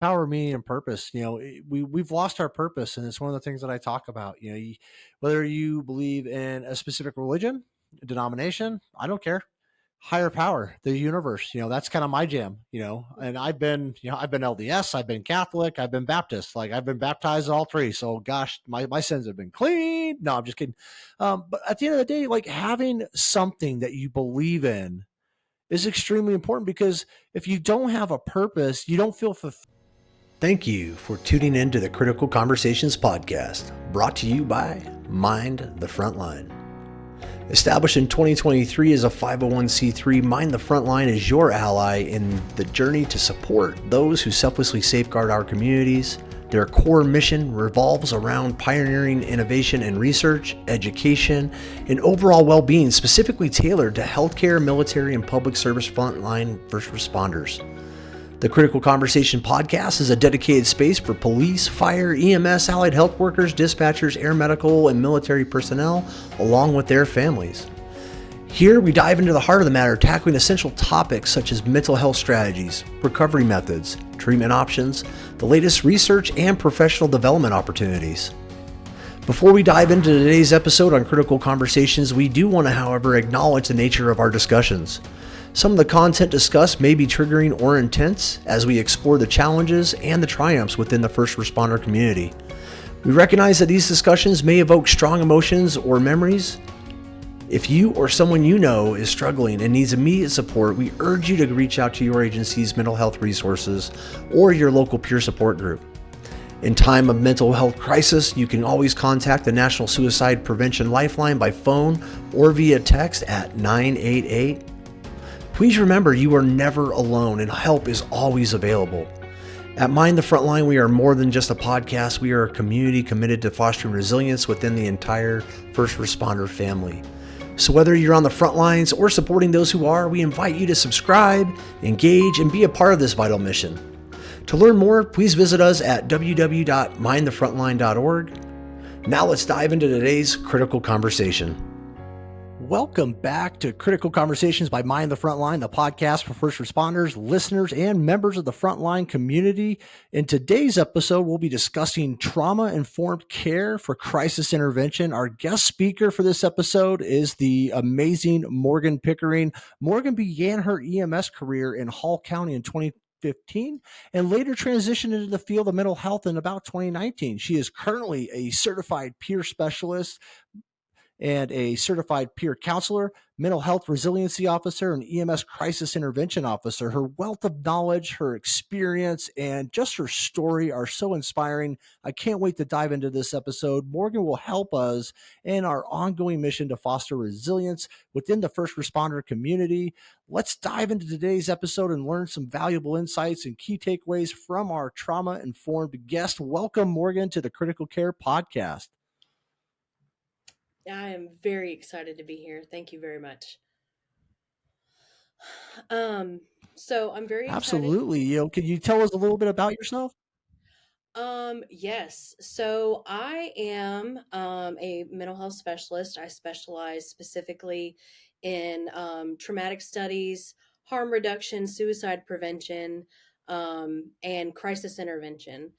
Power, meaning, and purpose. We've lost our purpose, and it's one of the things that I talk about. Whether you believe in a specific religion, denomination, I don't care. Higher power, the universe. That's kind of my jam. And I've been LDS, I've been Catholic, I've been Baptist. Like I've been baptized in all three. So gosh, my sins have been clean. No, I'm just kidding. But at the end of the day, like having something that you believe in is extremely important because if you don't have a purpose, you don't feel fulfilled. Thank you for tuning in to the Critical Conversations podcast, brought to you by Mind the Frontline. Established in 2023 as a 501c3, Mind the Frontline is your ally in the journey to support those who selflessly safeguard our communities. Their core mission revolves around pioneering innovation and research, education, and overall well-being specifically tailored to healthcare, military, and public service frontline first responders. The Critical Conversation podcast is a dedicated space for police, fire, EMS, allied health workers, dispatchers, air medical, and military personnel, along with their families. Here, we dive into the heart of the matter, tackling essential topics such as mental health strategies, recovery methods, treatment options, the latest research, and professional development opportunities. Before we dive into today's episode on Critical Conversations, we do want to, however, acknowledge the nature of our discussions. Some of the content discussed may be triggering or intense as we explore the challenges and the triumphs within the first responder community. We recognize that these discussions may evoke strong emotions or memories. If you or someone you know is struggling and needs immediate support, we urge you to reach out to your agency's mental health resources or your local peer support group. In time of mental health crisis, you can always contact the National Suicide Prevention Lifeline by phone or via text at 988. Please remember you are never alone and help is always available. At Mind the Frontline, we are more than just a podcast. We are a community committed to fostering resilience within the entire first responder family. So whether you're on the front lines or supporting those who are, we invite you to subscribe, engage, and be a part of this vital mission. To learn more, please visit us at www.mindthefrontline.org. Now let's dive into today's critical conversation. Welcome back to Critical Conversations by Mind the Frontline, the podcast for first responders, listeners, and members of the Frontline community. In today's episode, we'll be discussing trauma-informed care for crisis intervention. Our guest speaker for this episode is the amazing Morgan Pickering. Morgan began her EMS career in Hall County in 2015 and later transitioned into the field of mental health in about 2019. She is currently a certified peer specialist and a certified peer counselor, mental health resiliency officer, and EMS crisis intervention officer. Her wealth of knowledge, her experience, and just her story are so inspiring. I can't wait to dive into this episode. Morgan will help us in our ongoing mission to foster resilience within the first responder community. Let's dive into today's episode and learn some valuable insights and key takeaways from our trauma-informed guest. Welcome, Morgan, to the Critical Care Podcast. I am very excited to be here. Thank you very much. So I'm very excited. Absolutely. Can you tell us a little bit about yourself? Yes. So I am a mental health specialist. I specialize specifically in traumatic studies, harm reduction, suicide prevention, and crisis intervention.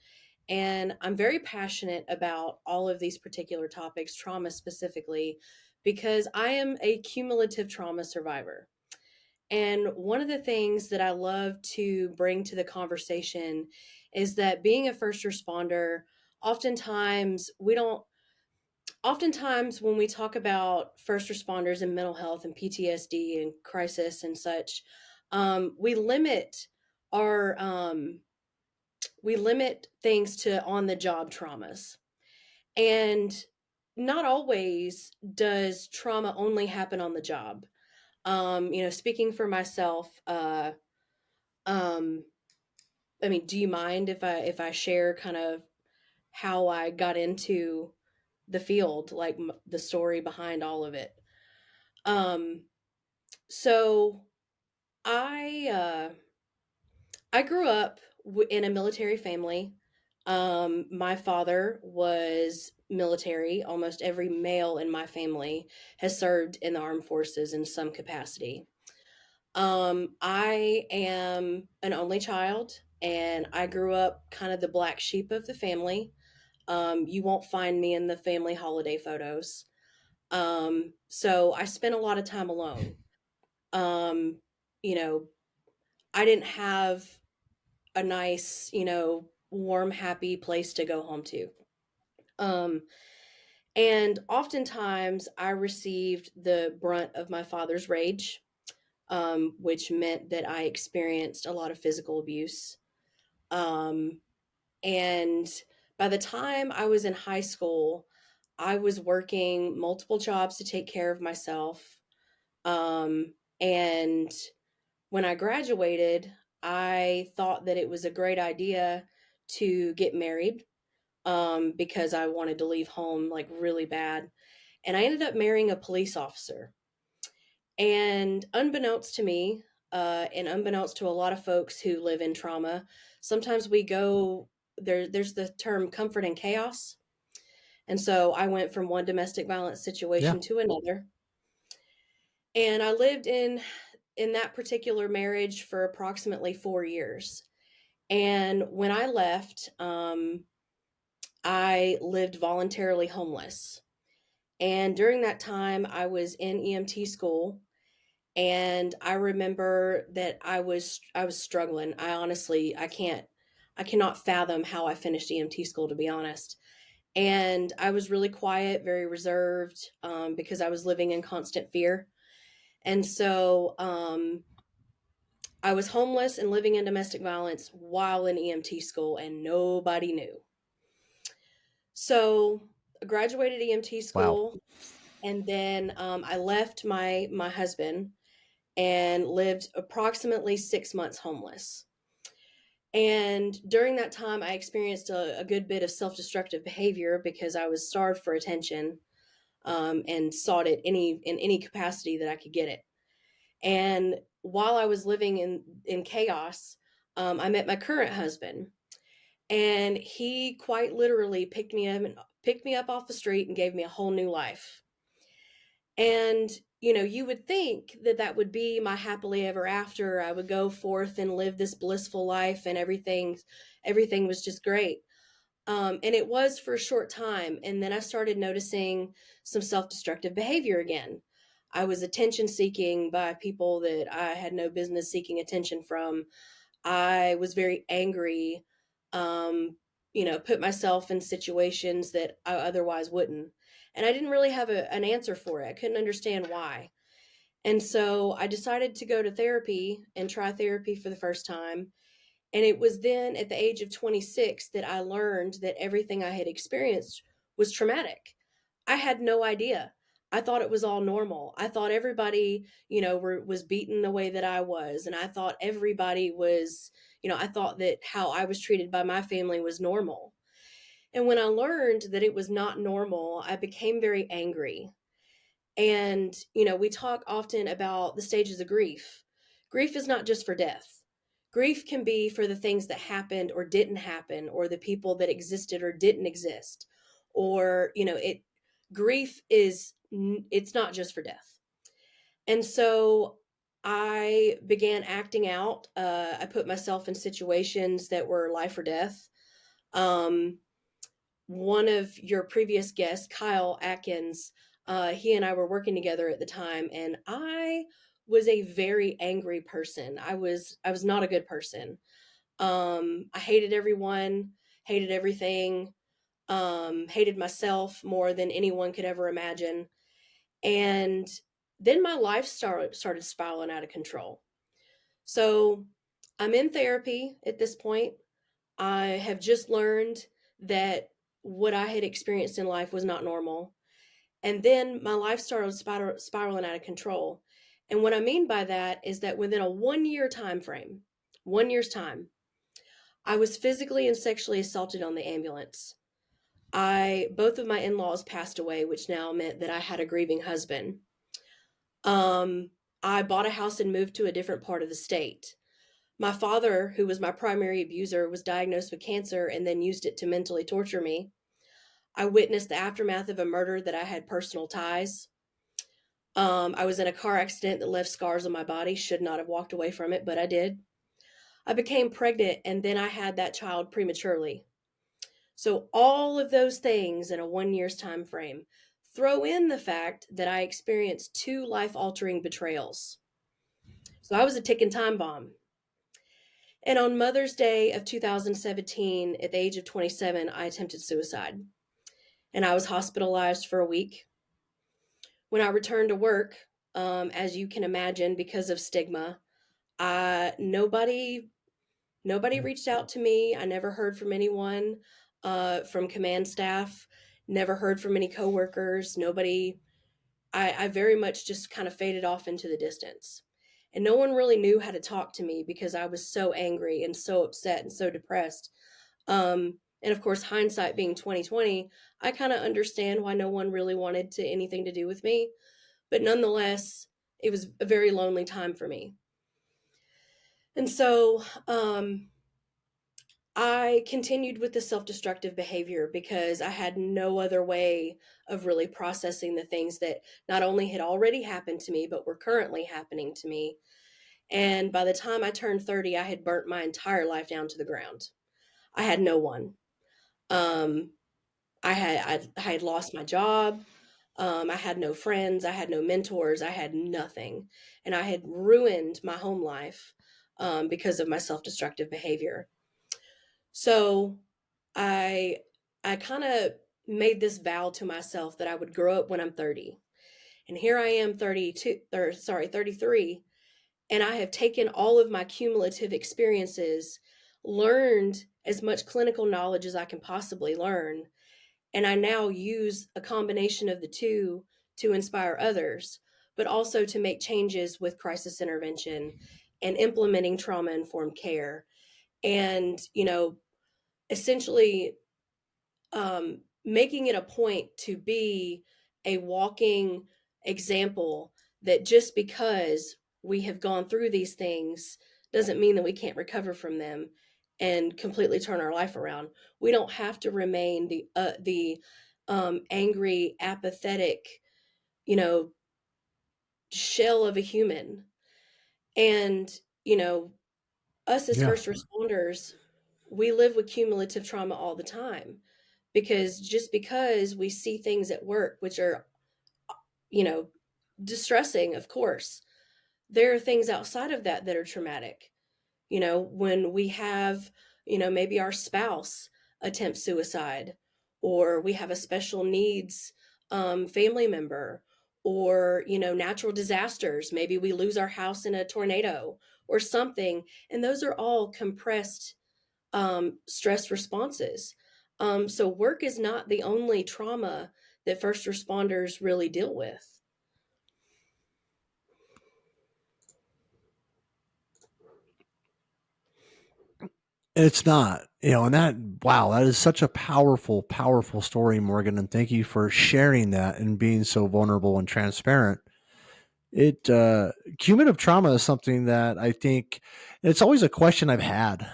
And I'm very passionate about all of these particular topics, trauma specifically, because I am a cumulative trauma survivor. And one of the things that I love to bring to the conversation is that being a first responder, oftentimes we don't, oftentimes when we talk about first responders and mental health and PTSD and crisis and such, we limit our, we limit things to on the job traumas. And not always does trauma only happen on the job. Speaking for myself, um, I mean, do you mind if I share kind of how I got into the field, like the story behind all of it? Um, so I I grew up in a military family. My father was military. Almost every male in my family has served in the armed forces in some capacity. I am an only child. and I grew up kind of the black sheep of the family. You won't find me in the family holiday photos. So I spent a lot of time alone. Um, you know, I didn't have a nice, warm, happy place to go home to. Um, and oftentimes I received the brunt of my father's rage, which meant that I experienced a lot of physical abuse. Um, and by the time I was in high school, I was working multiple jobs to take care of myself. And when I graduated, I thought that it was a great idea to get married, because I wanted to leave home like really bad. And I ended up marrying a police officer. And unbeknownst to me, and unbeknownst to a lot of folks who live in trauma, sometimes we go there. There's the term comfort and chaos. And so I went from one domestic violence Yeah. situation to another. And I lived in that particular marriage for approximately 4 years. And when I left, I lived voluntarily homeless. And during that time, I was in EMT school, and I remember that I was struggling. I cannot fathom how I finished EMT school, to be honest. And I was really quiet, very reserved, because I was living in constant fear. And so I was homeless and living in domestic violence while in EMT school, and nobody knew. So I graduated EMT Wow. school, and then I left my husband and lived approximately 6 months homeless. And during that time, I experienced a good bit of self destructive behavior because I was starved for attention, and sought it in any capacity that I could get it. And while I was living in chaos, I met my current husband, and he quite literally picked me up off the street and gave me a whole new life. And you would think that that would be my happily ever after. I would go forth and live this blissful life, and everything was just great. And it was for a short time. And then I started noticing some self destructive behavior again. I was attention seeking by people that I had no business seeking attention from. I was very angry, put myself in situations that I otherwise wouldn't. And I didn't really have an answer for it. I couldn't understand why. And so I decided to go to therapy and try therapy for the first time. And it was then at the age of 26 that I learned that everything I had experienced was traumatic. I had no idea. I thought it was all normal. I thought everybody, was beaten the way that I was. And I thought everybody was, I thought that how I was treated by my family was normal. And when I learned that it was not normal, I became very angry. And, we talk often about the stages of grief. Grief is not just for death. Grief can be for the things that happened or didn't happen, or the people that existed or didn't exist. Or, grief is, it's not just for death. And so I began acting out. I put myself in situations that were life or death. Um, One of your previous guests, Kyle Atkins, he and I were working together at the time, and I was a very angry person. I was not a good person. I hated everyone, hated everything, hated myself more than anyone could ever imagine. And then my life started spiraling out of control. So I'm in therapy at this point. I have just learned that what I had experienced in life was not normal. And then my life started spiraling out of control. And what I mean by that is that within a 1 year time frame, 1 year's time, I was physically and sexually assaulted on the ambulance. I Both of my in-laws passed away, which now meant that I had a grieving husband. I bought a house and moved to a different part of the state. My father, who was my primary abuser, was diagnosed with cancer and then used it to mentally torture me. I witnessed the aftermath of a murder that I had personal ties. I was in a car accident that left scars on my body. Should not have walked away from it, but I did. I became pregnant and then I had that child prematurely. So all of those things in a 1 year's time frame. Throw in the fact that I experienced two life altering betrayals. So I was a ticking time bomb. And on Mother's Day of 2017, at the age of 27, I attempted suicide. And I was hospitalized for a week. When I returned to work, as you can imagine, because of stigma, nobody reached out to me. I never heard from anyone from command staff. Never heard from any coworkers. Nobody. I very much just kind of faded off into the distance, and no one really knew how to talk to me because I was so angry and so upset and so depressed. And of course, hindsight being 2020, I kind of understand why no one really wanted to anything to do with me. But nonetheless, it was a very lonely time for me. And so I continued with the self destructive behavior because I had no other way of really processing the things that not only had already happened to me, but were currently happening to me. And by the time I turned 30, I had burnt my entire life down to the ground. I had no one. Um, I had lost my job. I had no friends. I had no mentors. I had nothing, and I had ruined my home life because of my self destructive behavior. So I I kind of made this vow to myself that I would grow up when I'm 30. And here I am 32 or sorry, 33, and I have taken all of my cumulative experiences, learned as much clinical knowledge as I can possibly learn, and I now use a combination of the two to inspire others, but also to make changes with crisis intervention and implementing trauma informed care. And, essentially making it a point to be a walking example that just because we have gone through these things doesn't mean that we can't recover from them and completely turn our life around. We don't have to remain the angry, apathetic, you know, shell of a human. And you know, us as Yeah. first responders, we live with cumulative trauma all the time because just because we see things at work which are, you know, distressing, of course, there are things outside of that that are traumatic. When we have, maybe our spouse attempt suicide, or we have a special needs family member, or, natural disasters. Maybe we lose our house in a tornado or something. And those are all compressed stress responses. So, work is not the only trauma that first responders really deal with. It's not, and that, wow, that is such a powerful, powerful story, Morgan. And thank you for sharing that and being so vulnerable and transparent. It, cumulative trauma is something that I think it's always a question I've had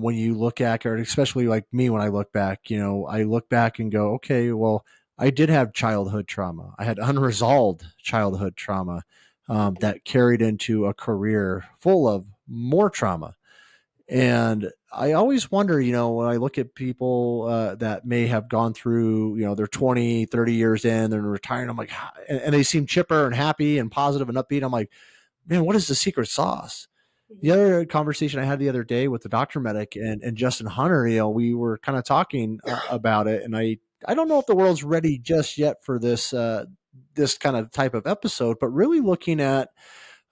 when you look at, or especially like me, when I look back, I look back and go, okay, well, I did have childhood trauma. I had unresolved childhood trauma that carried into a career full of more trauma. And I always wonder, when I look at people that may have gone through, they're 20, 30 years in, they're retiring. I'm like, and they seem chipper and happy and positive and upbeat. I'm like, man, what is the secret sauce? The Mhm. other conversation I had the other day with the doctor medic and Justin Hunter, we were kind of talking about it. And I don't know if the world's ready just yet for this kind of type of episode, but really looking at,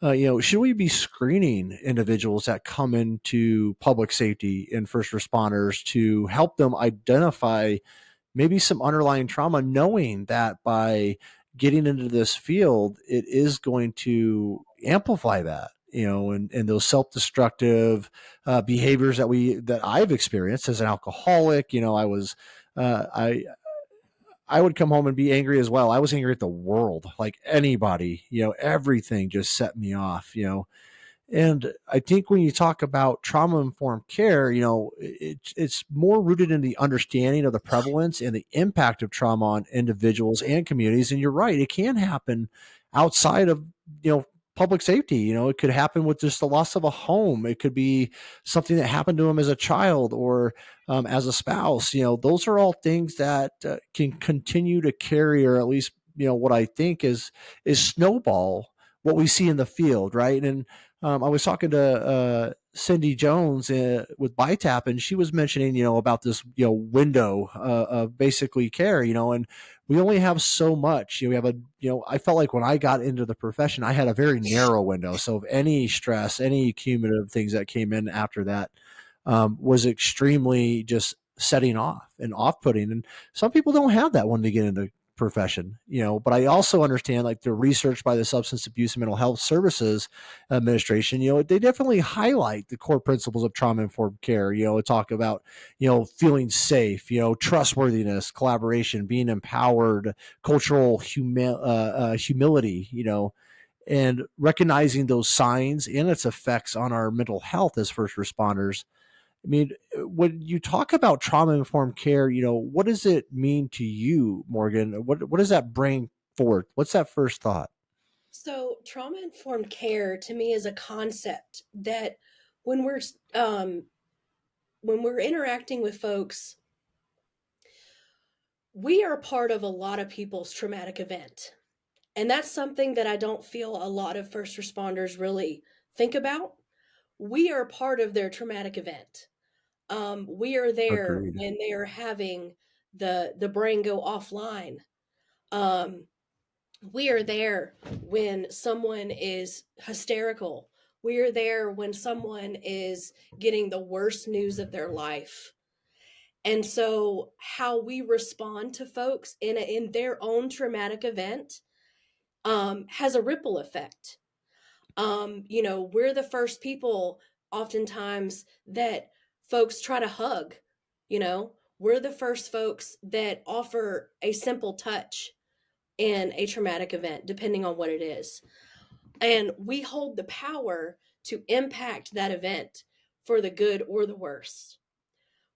should we be screening individuals that come into public safety and first responders to help them identify maybe some underlying trauma, knowing that by getting into this field, it is going to amplify that, and those self-destructive behaviors that I've experienced as an alcoholic. I would come home and be angry as well. I was angry at the world, like anybody, everything just set me off, And I think when you talk about trauma informed care, it's more rooted in the understanding of the prevalence and the impact of trauma on individuals and communities. And you're right, it can happen outside of, public safety. It could happen with just the loss of a home. It could be something that happened to him as a child or as a spouse. Those are all things that can continue to carry, or at least what I think is snowball what we see in the field, right? And I was talking to Cindy Jones with BITAP, and she was mentioning, about this, window of basically care, and we only have so much. We have I felt like when I got into the profession, I had a very narrow window. So if any stress, any cumulative things that came in after that was extremely just setting off and off putting. And some people don't have that when they get into profession, but I also understand, like, the research by the Substance Abuse and Mental Health Services Administration, they definitely highlight the core principles of trauma informed care, talk about, feeling safe, trustworthiness, collaboration, being empowered, cultural humility, and recognizing those signs and its effects on our mental health as first responders. I mean, when you talk about trauma informed care, what does it mean to you, Morgan? What does that bring forth? What's that first thought? So, trauma informed care to me is a concept that when we're um, when we're interacting with folks, we are part of a lot of people's traumatic event. And that's something that I don't feel a lot of first responders really think about. We are part of their traumatic event. We are there Agreed. when they are having the brain go offline. Um, we are there when someone is hysterical. We are there when someone is getting the worst news of their life. And so, how we respond to folks in their own traumatic event has a ripple effect. We're the first people oftentimes that folks try to hug. We're the first folks that offer a simple touch in a traumatic event, depending on what it is. And we hold the power to impact that event for the good or the worse.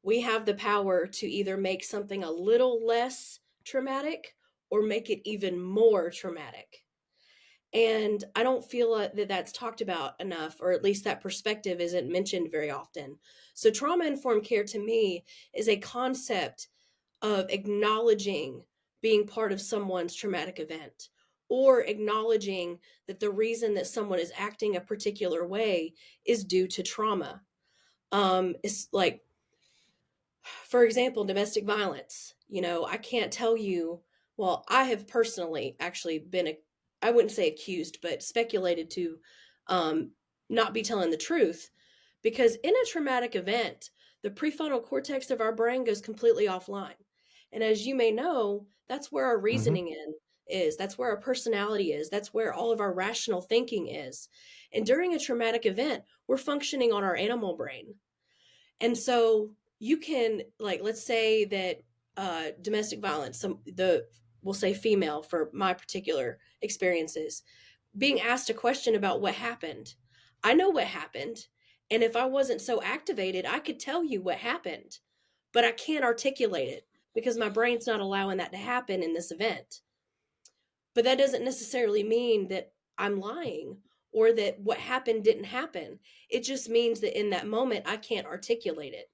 We have the power to either make something a little less traumatic or make it even more traumatic. And I don't feel that that's talked about enough, or at least that perspective isn't mentioned very often. So, trauma informed care to me is a concept of acknowledging being part of someone's traumatic event, or acknowledging that the reason that someone is acting a particular way is due to trauma. It's like, for example, domestic violence. I can't tell you, well, I have personally actually been, I wouldn't say accused, but speculated to um, not be telling the truth, because in a traumatic event, the prefrontal cortex of our brain goes completely offline. And as you may know, that's where our Hmm. reasoning is, that's where our personality is, that's where all of our rational thinking is. And during a traumatic event, we're functioning on our animal brain. And so you can, like, let's say that domestic violence, we'll say female for my particular experiences, being asked a question about what happened. I know what happened. And if I wasn't so activated, I could tell you what happened, but I can't articulate it because my brain's not allowing that to happen in this event. But that doesn't necessarily mean that I'm lying or that what happened didn't happen. It just means that in that moment, I can't articulate it.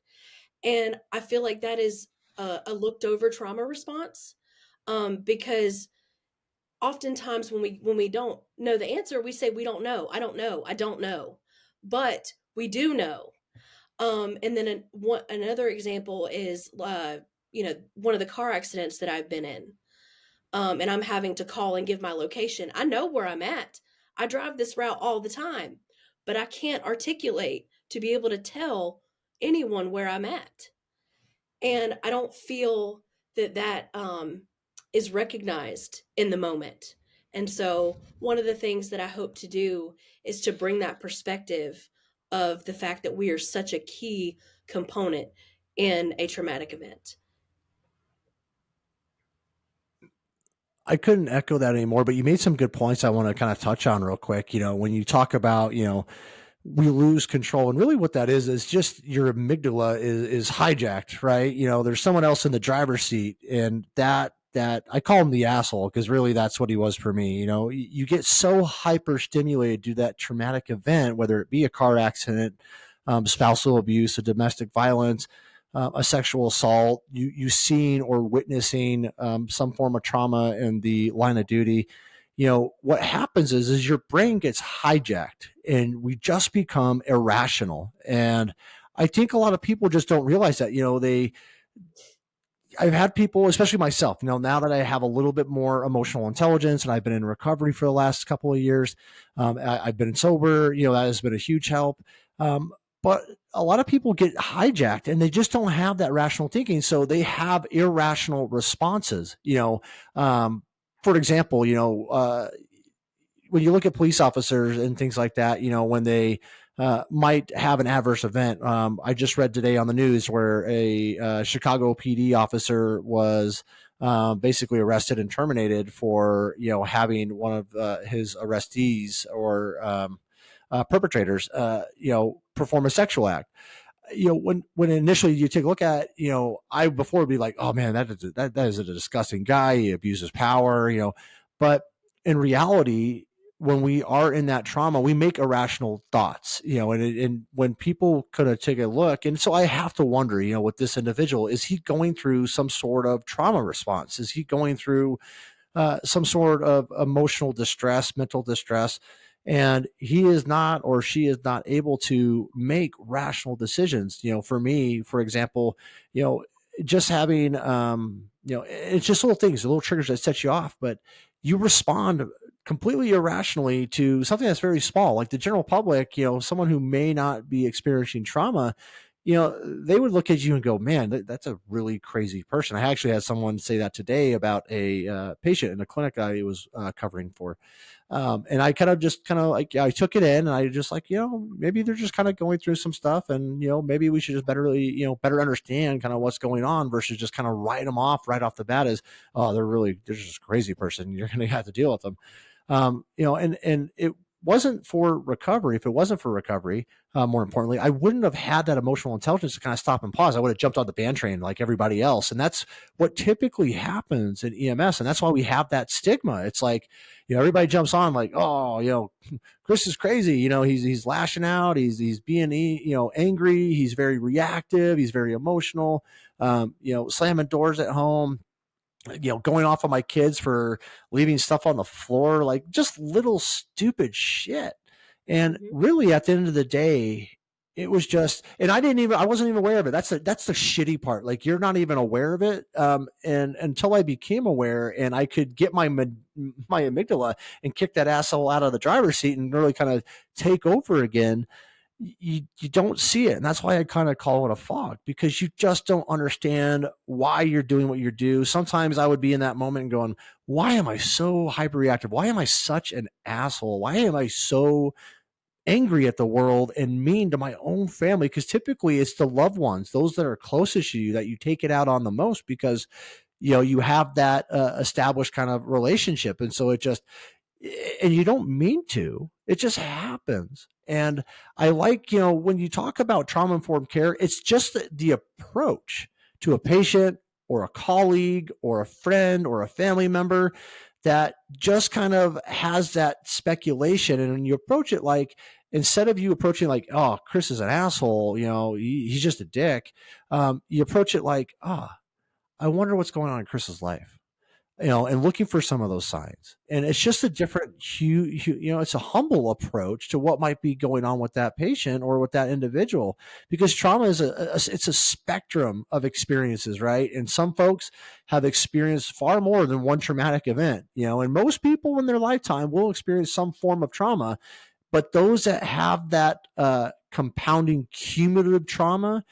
And I feel like that is a looked over trauma response, because oftentimes when we don't know the answer, we say we don't know. I don't know. I don't know. But we do know. And then another example is one of the car accidents that I've been in. And I'm having to call and give my location. I know where I'm at. I drive this route all the time, but I can't articulate to be able to tell anyone where I'm at. And I don't feel that is recognized in the moment. And so, one of the things that I hope to do is to bring that perspective of the fact that we are such a key component in a traumatic event. I couldn't echo that anymore, but you made some good points I want to kind of touch on real quick. When you talk about, we lose control, and really what that is just your amygdala is hijacked, right? There's someone else in the driver's seat, and that that I call him the asshole, because really that's what he was for me. You get so hyper stimulated to that traumatic event, whether it be a car accident, spousal abuse, a domestic violence, a sexual assault, you seeing or witnessing some form of trauma in the line of duty. What happens is your brain gets hijacked and we just become irrational. And I think a lot of people just don't realize that. I've had people, especially myself, now that I have a little bit more emotional intelligence and I've been in recovery for the last couple of years, I've been sober, that has been a huge help. But a lot of people get hijacked and they just don't have that rational thinking. So they have irrational responses. For example, when you look at police officers and things like that, when they might have an adverse event. I just read today on the news where a Chicago PD officer was basically arrested and terminated for having one of his arrestees or perpetrators, perform a sexual act. When initially you take a look at, I before would be like, oh man, that is a disgusting guy. He abuses power, but in reality, when we are in that trauma, we make irrational thoughts, and when people kind of take a look, and so I have to wonder, with this individual, is he going through some sort of trauma response? Is he going through some sort of emotional distress, mental distress, and he is not, or she is not able to make rational decisions. For me, for example, just having, it's just little things, little triggers that set you off, but you respond completely irrationally to something that's very small. Like the general public, someone who may not be experiencing trauma, they would look at you and go, man, that's a really crazy person. I actually had someone say that today about a patient in a clinic I was covering for. And I like, I took it in and I just like, maybe they're just kind of going through some stuff, and, maybe we should just better understand kind of what's going on versus just kind of write them off right off the bat as, oh, they're just a crazy person. You're going to have to deal with them. And it wasn't for recovery. If it wasn't for recovery, more importantly, I wouldn't have had that emotional intelligence to kind of stop and pause. I would have jumped on the band train like everybody else. And that's what typically happens in EMS. And that's why we have that stigma. It's like, everybody jumps on like, oh, Chris is crazy. He's lashing out. He's being, angry. He's very reactive. He's very emotional. Slamming doors at home, going off on my kids for leaving stuff on the floor, like just little stupid shit. And Mhm. really at the end of the day, it was just, and I wasn't even aware of it. That's the shitty part. Like you're not even aware of it. And until I became aware and I could get my amygdala and kick that asshole out of the driver's seat and really kind of take over again, you don't see it. And that's why I kind of call it a fog, because you just don't understand why you're doing what you do. Sometimes I would be in that moment and going, why am I so hyperreactive? Why am I such an asshole? Why am I so angry at the world and mean to my own family? Because typically it's the loved ones, those that are closest to you, that you take it out on the most, because you have that established kind of relationship. And so it just, and you don't mean to, it just happens. And I like, when you talk about trauma informed care, it's just the approach to a patient or a colleague or a friend or a family member that just kind of has that speculation. And when you approach it, like, instead of you approaching like, oh, Chris is an asshole, he's just a dick, you approach it like, oh, I wonder what's going on in Chris's life, and looking for some of those signs. And it's just a different, it's a humble approach to what might be going on with that patient or with that individual, because trauma is it's a spectrum of experiences, right? And some folks have experienced far more than one traumatic event, and most people in their lifetime will experience some form of trauma. But those that have that compounding cumulative trauma,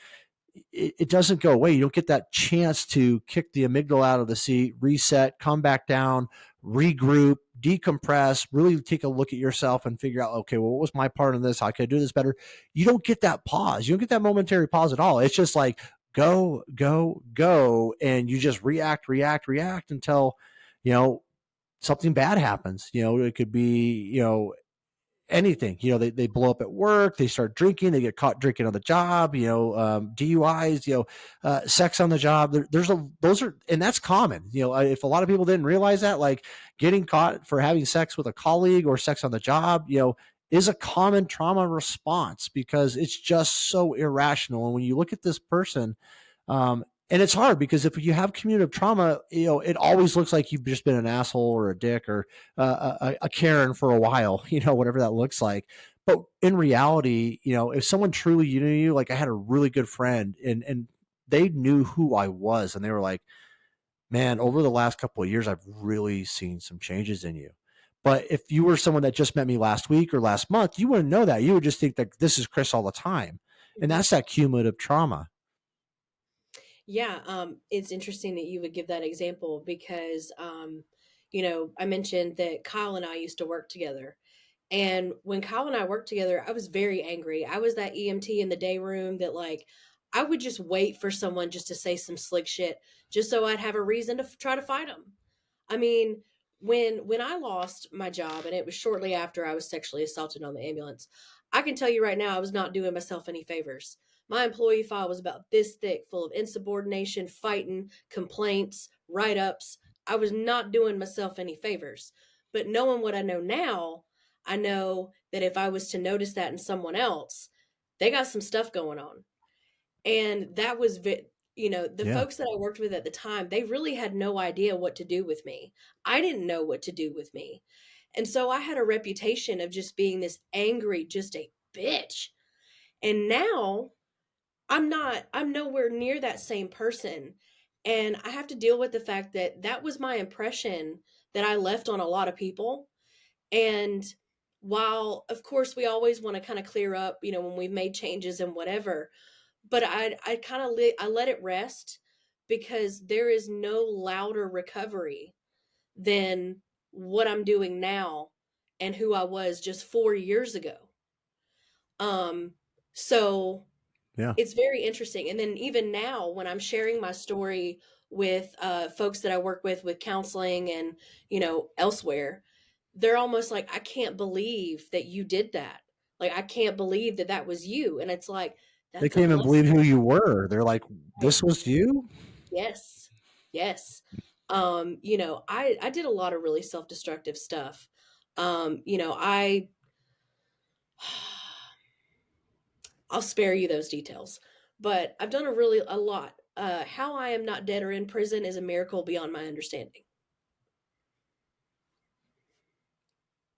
it doesn't go away. You don't get that chance to kick the amygdala out of the seat, reset, come back down, regroup, decompress, really take a look at yourself and figure out, okay, well, what was my part in this? How can I do this better? You don't get that pause. You don't get that momentary pause at all. It's just like go, go, go. And you just react, react, react until, something bad happens. It could be, anything. They blow up at work, they start drinking, they get caught drinking on the job, DUIs, sex on the job. Those are, and that's common. If a lot of people didn't realize that, like getting caught for having sex with a colleague or sex on the job, is a common trauma response because it's just so irrational. And when you look at this person, and it's hard because if you have cumulative trauma, it always looks like you've just been an asshole or a dick or a Karen for a while, whatever that looks like. But in reality, if someone truly knew you, like I had a really good friend and they knew who I was and they were like, man, over the last couple of years, I've really seen some changes in you. But if you were someone that just met me last week or last month, you wouldn't know that. You would just think that this is Chris all the time. And Mhm. that's that cumulative trauma. Yeah, it's interesting that you would give that example because, I mentioned that Kyle and I used to work together. And when Kyle and I worked together, I was very angry. I was that EMT in the day room that, like, I would just wait for someone just to say some slick shit just so I'd have a reason to try to fight them. I mean, when I lost my job and it was shortly after I was sexually assaulted on the ambulance, I can tell you right now I was not doing myself any favors. My employee file was about this thick, full of insubordination, fighting, complaints, write-ups. I was not doing myself any favors. But knowing what I know now, I know that if I was to notice that in someone else, they got some stuff going on. And that was the Yeah. folks that I worked with at the time, they really had no idea what to do with me. I didn't know what to do with me. And so I had a reputation of just being this angry, just a bitch. And now I'm nowhere near that same person. And I have to deal with the fact that that was my impression that I left on a lot of people. And while of course we always want to kind of clear up, when we've made changes and whatever, but I kind of I let it rest because there is no louder recovery than what I'm doing now and who I was just 4 years ago. Um so Yeah. it's very interesting. And then even now when I'm sharing my story with folks that I work with counseling and elsewhere, they're almost like, I can't believe that you did that. Like, I can't believe that that was you. And it's like, They that's a can't even believe blessing. who you were. They're like, Right. this was you? Yes. Yes. I did a lot of really self-destructive stuff. I I'll spare you those details. But I've done a lot. How I am not dead or in prison is a miracle beyond my understanding.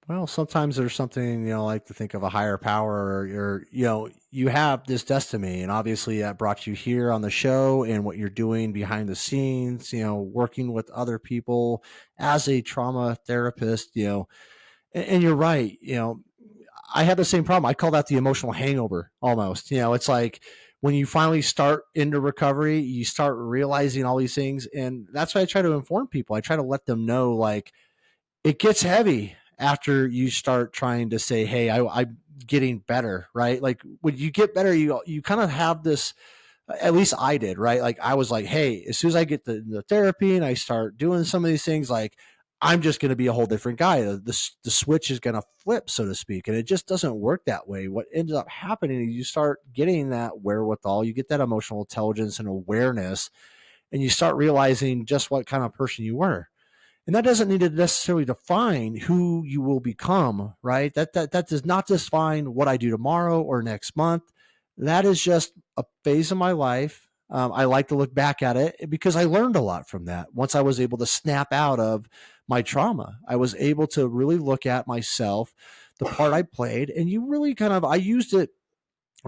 Well, sometimes there's something, like to think of a higher power or you have this destiny and obviously that brought you here on the show and what you're doing behind the scenes, working with other people as a trauma therapist, and you're right, I have the same problem. I call that the emotional hangover almost. It's like when you finally start into recovery, you start realizing all these things. And that's why I try to inform people. I try to let them know, like, it gets heavy after you start trying to say, hey, I'm getting better, right? Like when you get better, you kind of have this, at least I did, right? Like I was like, hey, as soon as I get the therapy and I start doing some of these things, like I'm just going to be a whole different guy. The switch is going to flip, so to speak. And it just doesn't work that way. What ends up happening is you start getting that wherewithal, you get that emotional intelligence and awareness, and you start realizing just what kind of person you were. And that doesn't need to necessarily define who you will become, right? That does not define what I do tomorrow or next month. That is just a phase of my life. I like to look back at it because I learned a lot from that. Once I was able to snap out of my trauma, I was able to really look at myself, the part I played, and you really kind of, I used it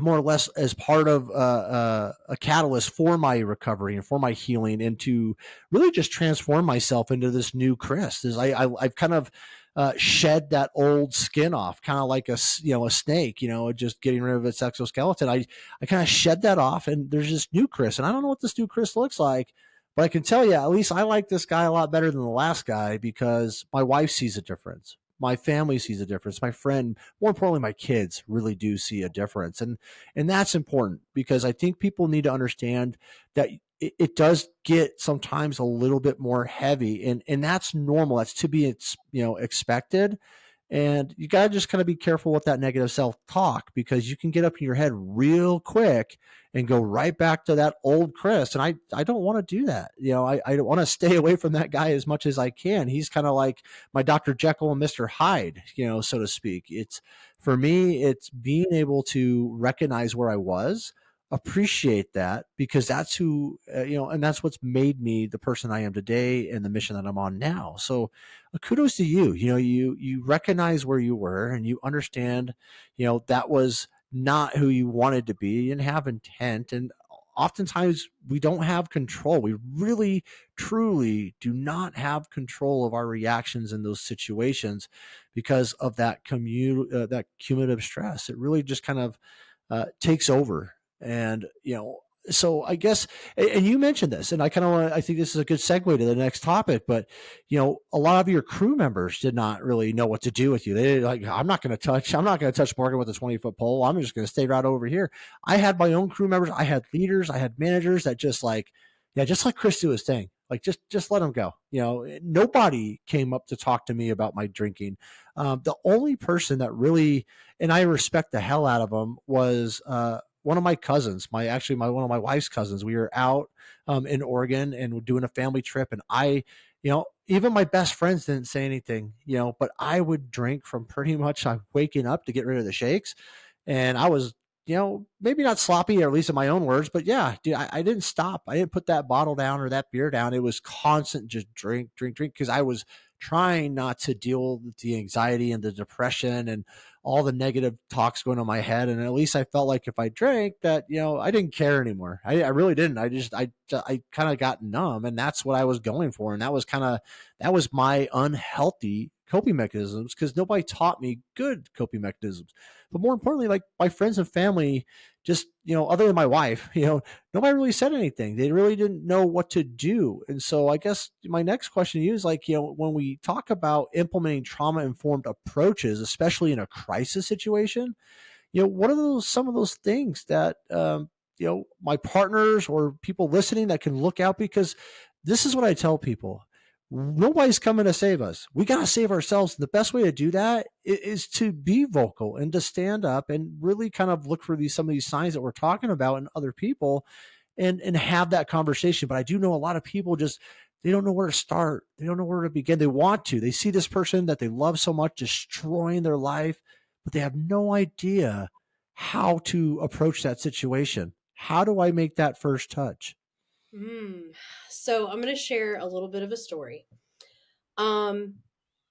more or less as part of a catalyst for my recovery and for my healing, and to really just transform myself into this new Chris. Is I've kind of shed that old skin off, kind of like a snake, just getting rid of its exoskeleton. I kind of shed that off, and there's this new Chris, and I don't know what this new Chris looks like. But I can tell you, at least I like this guy a lot better than the last guy because my wife sees a difference. My family sees a difference. My friend, more importantly, my kids really do see a difference. And that's important because I think people need to understand that it does get sometimes a little bit more heavy, and that's normal. That's to be expected. And you got to just kind of be careful with that negative self talk, because you can get up in your head real quick and go right back to that old Chris. And I don't want to do that. I want to stay away from that guy as much as I can. He's kind of like my Dr. Jekyll and Mr. Hyde, so to speak. For me, it's being able to recognize where I was, appreciate that, because that's who, and that's what's made me the person I am today and the mission that I'm on now. So kudos to you. You recognize where you were, and you understand, that was not who you wanted to be. You didn't have intent. And oftentimes we don't have control. We really, truly do not have control of our reactions in those situations because of that cumulative stress. It really just kind of takes over. And, so I guess, and you mentioned this, and I think this is a good segue to the next topic, but, a lot of your crew members did not really know what to do with you. They like, I'm not going to touch Morgan with a 20-foot pole. I'm just going to stay right over here. I had my own crew members. I had leaders. I had managers that just like, yeah, just like Christy was saying, like, just let them go. Nobody came up to talk to me about my drinking. The only person that really, and I respect the hell out of them, was, one of my cousins, one of my wife's cousins. We were out in Oregon and we're doing a family trip, and even my best friends didn't say anything, but I would drink from pretty much waking up to get rid of the shakes, and I was, maybe not sloppy, or at least in my own words, but yeah, dude, I didn't stop. I didn't put that bottle down or that beer down. It was constant, just drink, drink, drink, because I was trying not to deal with the anxiety and the depression and all the negative talks going on in my head. And at least I felt like if I drank that, I didn't care anymore. I really didn't. I kind of got numb, and that's what I was going for. And that was my unhealthy coping mechanisms, because nobody taught me good coping mechanisms. But more importantly, like my friends and family, just, other than my wife, nobody really said anything. They really didn't know what to do. And so I guess my next question to you is like, when we talk about implementing trauma informed approaches, especially in a crisis situation, what are some of those things that, my partners or people listening that can look out? Because this is what I tell people. Nobody's coming to save us. We got to save ourselves. And the best way to do that is to be vocal and to stand up and really kind of look for some of these signs that we're talking about in other people, and have that conversation. But I do know a lot of people they don't know where to start. They don't know where to begin. They want to. They see this person that they love so much destroying their life, but they have no idea how to approach that situation. How do I make that first touch? Mm. So I'm going to share a little bit of a story. Um,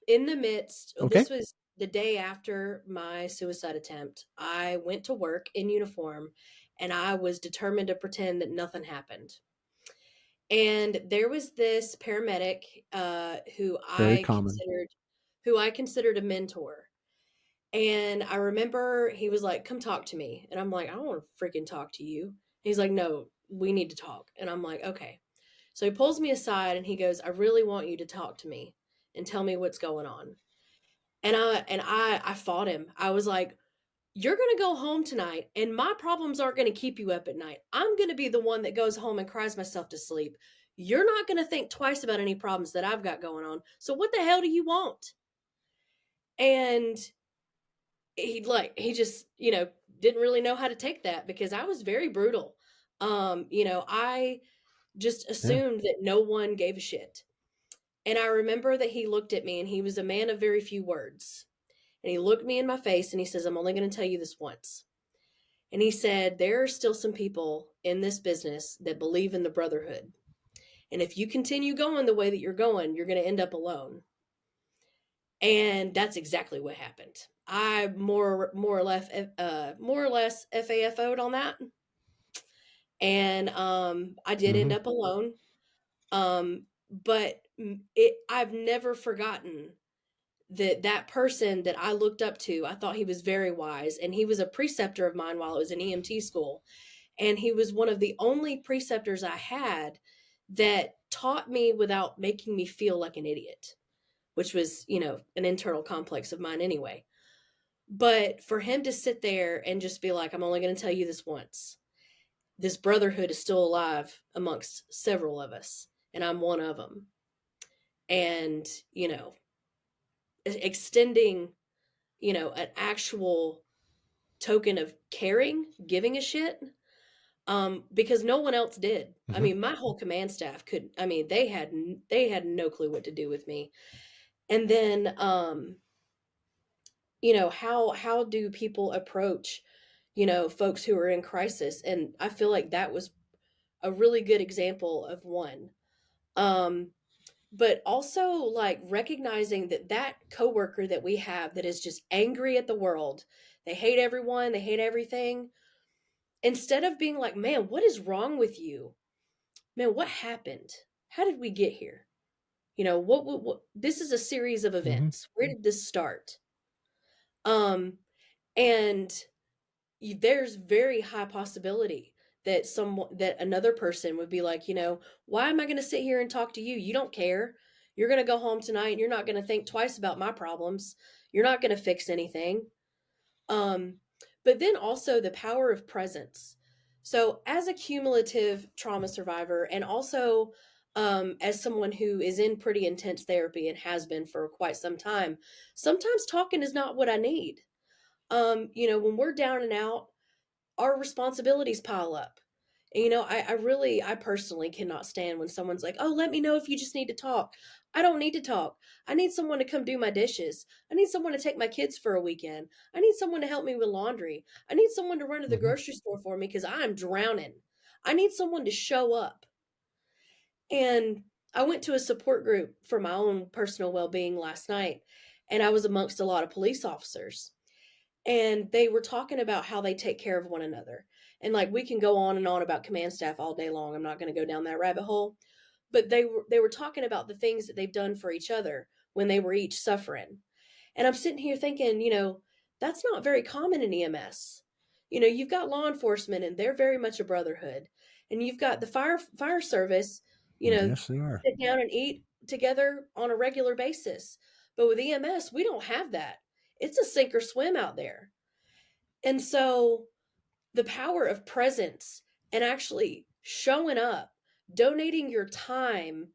in the midst, Okay. this was the day after my suicide attempt. I went to work in uniform, and I was determined to pretend that nothing happened. And there was this paramedic Very common. who I considered a mentor. And I remember he was like, "Come talk to me." And I'm like, "I don't want to freaking talk to you." He's like, "No, we need to talk." And I'm like, "Okay." So he pulls me aside and he goes, "I really want you to talk to me and tell me what's going on." And I fought him. I was like, "You're going to go home tonight and my problems aren't going to keep you up at night. I'm going to be the one that goes home and cries myself to sleep. You're not going to think twice about any problems that I've got going on. So what the hell do you want?" And he just, didn't really know how to take that because I was very brutal. I just Yeah. assumed that no one gave a shit. And I remember that he looked at me, and he was a man of very few words. And he looked me in my face and he says, "I'm only going to tell you this once." And he said, "There are still some people in this business that believe in the brotherhood. And if you continue going the way that you're going, you're going to end up alone." And that's exactly what happened. I more or less FAFO'd on that, and I did end Hmm. up alone. But I've never forgotten that person that I looked up to. I thought he was very wise, and he was a preceptor of mine while I was in EMT school, and he was one of the only preceptors I had that taught me without making me feel like an idiot, which was, an internal complex of mine anyway. But for him to sit there and just be like, "I'm only going to tell you this once. This brotherhood is still alive amongst several of us, and I'm one of them." And, extending an actual token of caring, giving a shit, because no one else did. I Hmm. mean, my whole command staff could. I mean, they had no clue what to do with me. And then, how do people approach, folks who are in crisis? And I feel like that was a really good example of one. Um, but also like recognizing that that coworker that we have that is just angry at the world, they hate everyone, they hate everything. Instead of being like, man, what is wrong with you? Man, what happened? How did we get here? What this is a series of Hmm. events. Where did this start? Um, and there's very high possibility that another person would be like, why am I going to sit here and talk to you? You don't care. You're going to go home tonight and you're not going to think twice about my problems. You're not going to fix anything. Um, but then also the power of presence. So, as a cumulative trauma survivor, and also as someone who is in pretty intense therapy and has been for quite some time, sometimes talking is not what I need. When we're down and out, our responsibilities pile up. And, I personally cannot stand when someone's like, oh, let me know if you just need to talk. I don't need to talk. I need someone to come do my dishes. I need someone to take my kids for a weekend. I need someone to help me with laundry. I need someone to run to the Hmm. grocery store for me because I'm drowning. I need someone to show up. And I went to a support group for my own personal well being last night, and I was amongst a lot of police officers, and they were talking about how they take care of one another. And like we can go on and on about command staff all day long. I'm not going to go down that rabbit hole, but they were talking about the things that they've done for each other when they were each suffering. And I'm sitting here thinking, that's not very common in EMS. You've got law enforcement and they're very much a brotherhood. And you've got the fire service, Yes, they are. sit down and eat together on a regular basis. But with EMS, we don't have that. It's a sink or swim out there. And so the power of presence and actually showing up, donating your time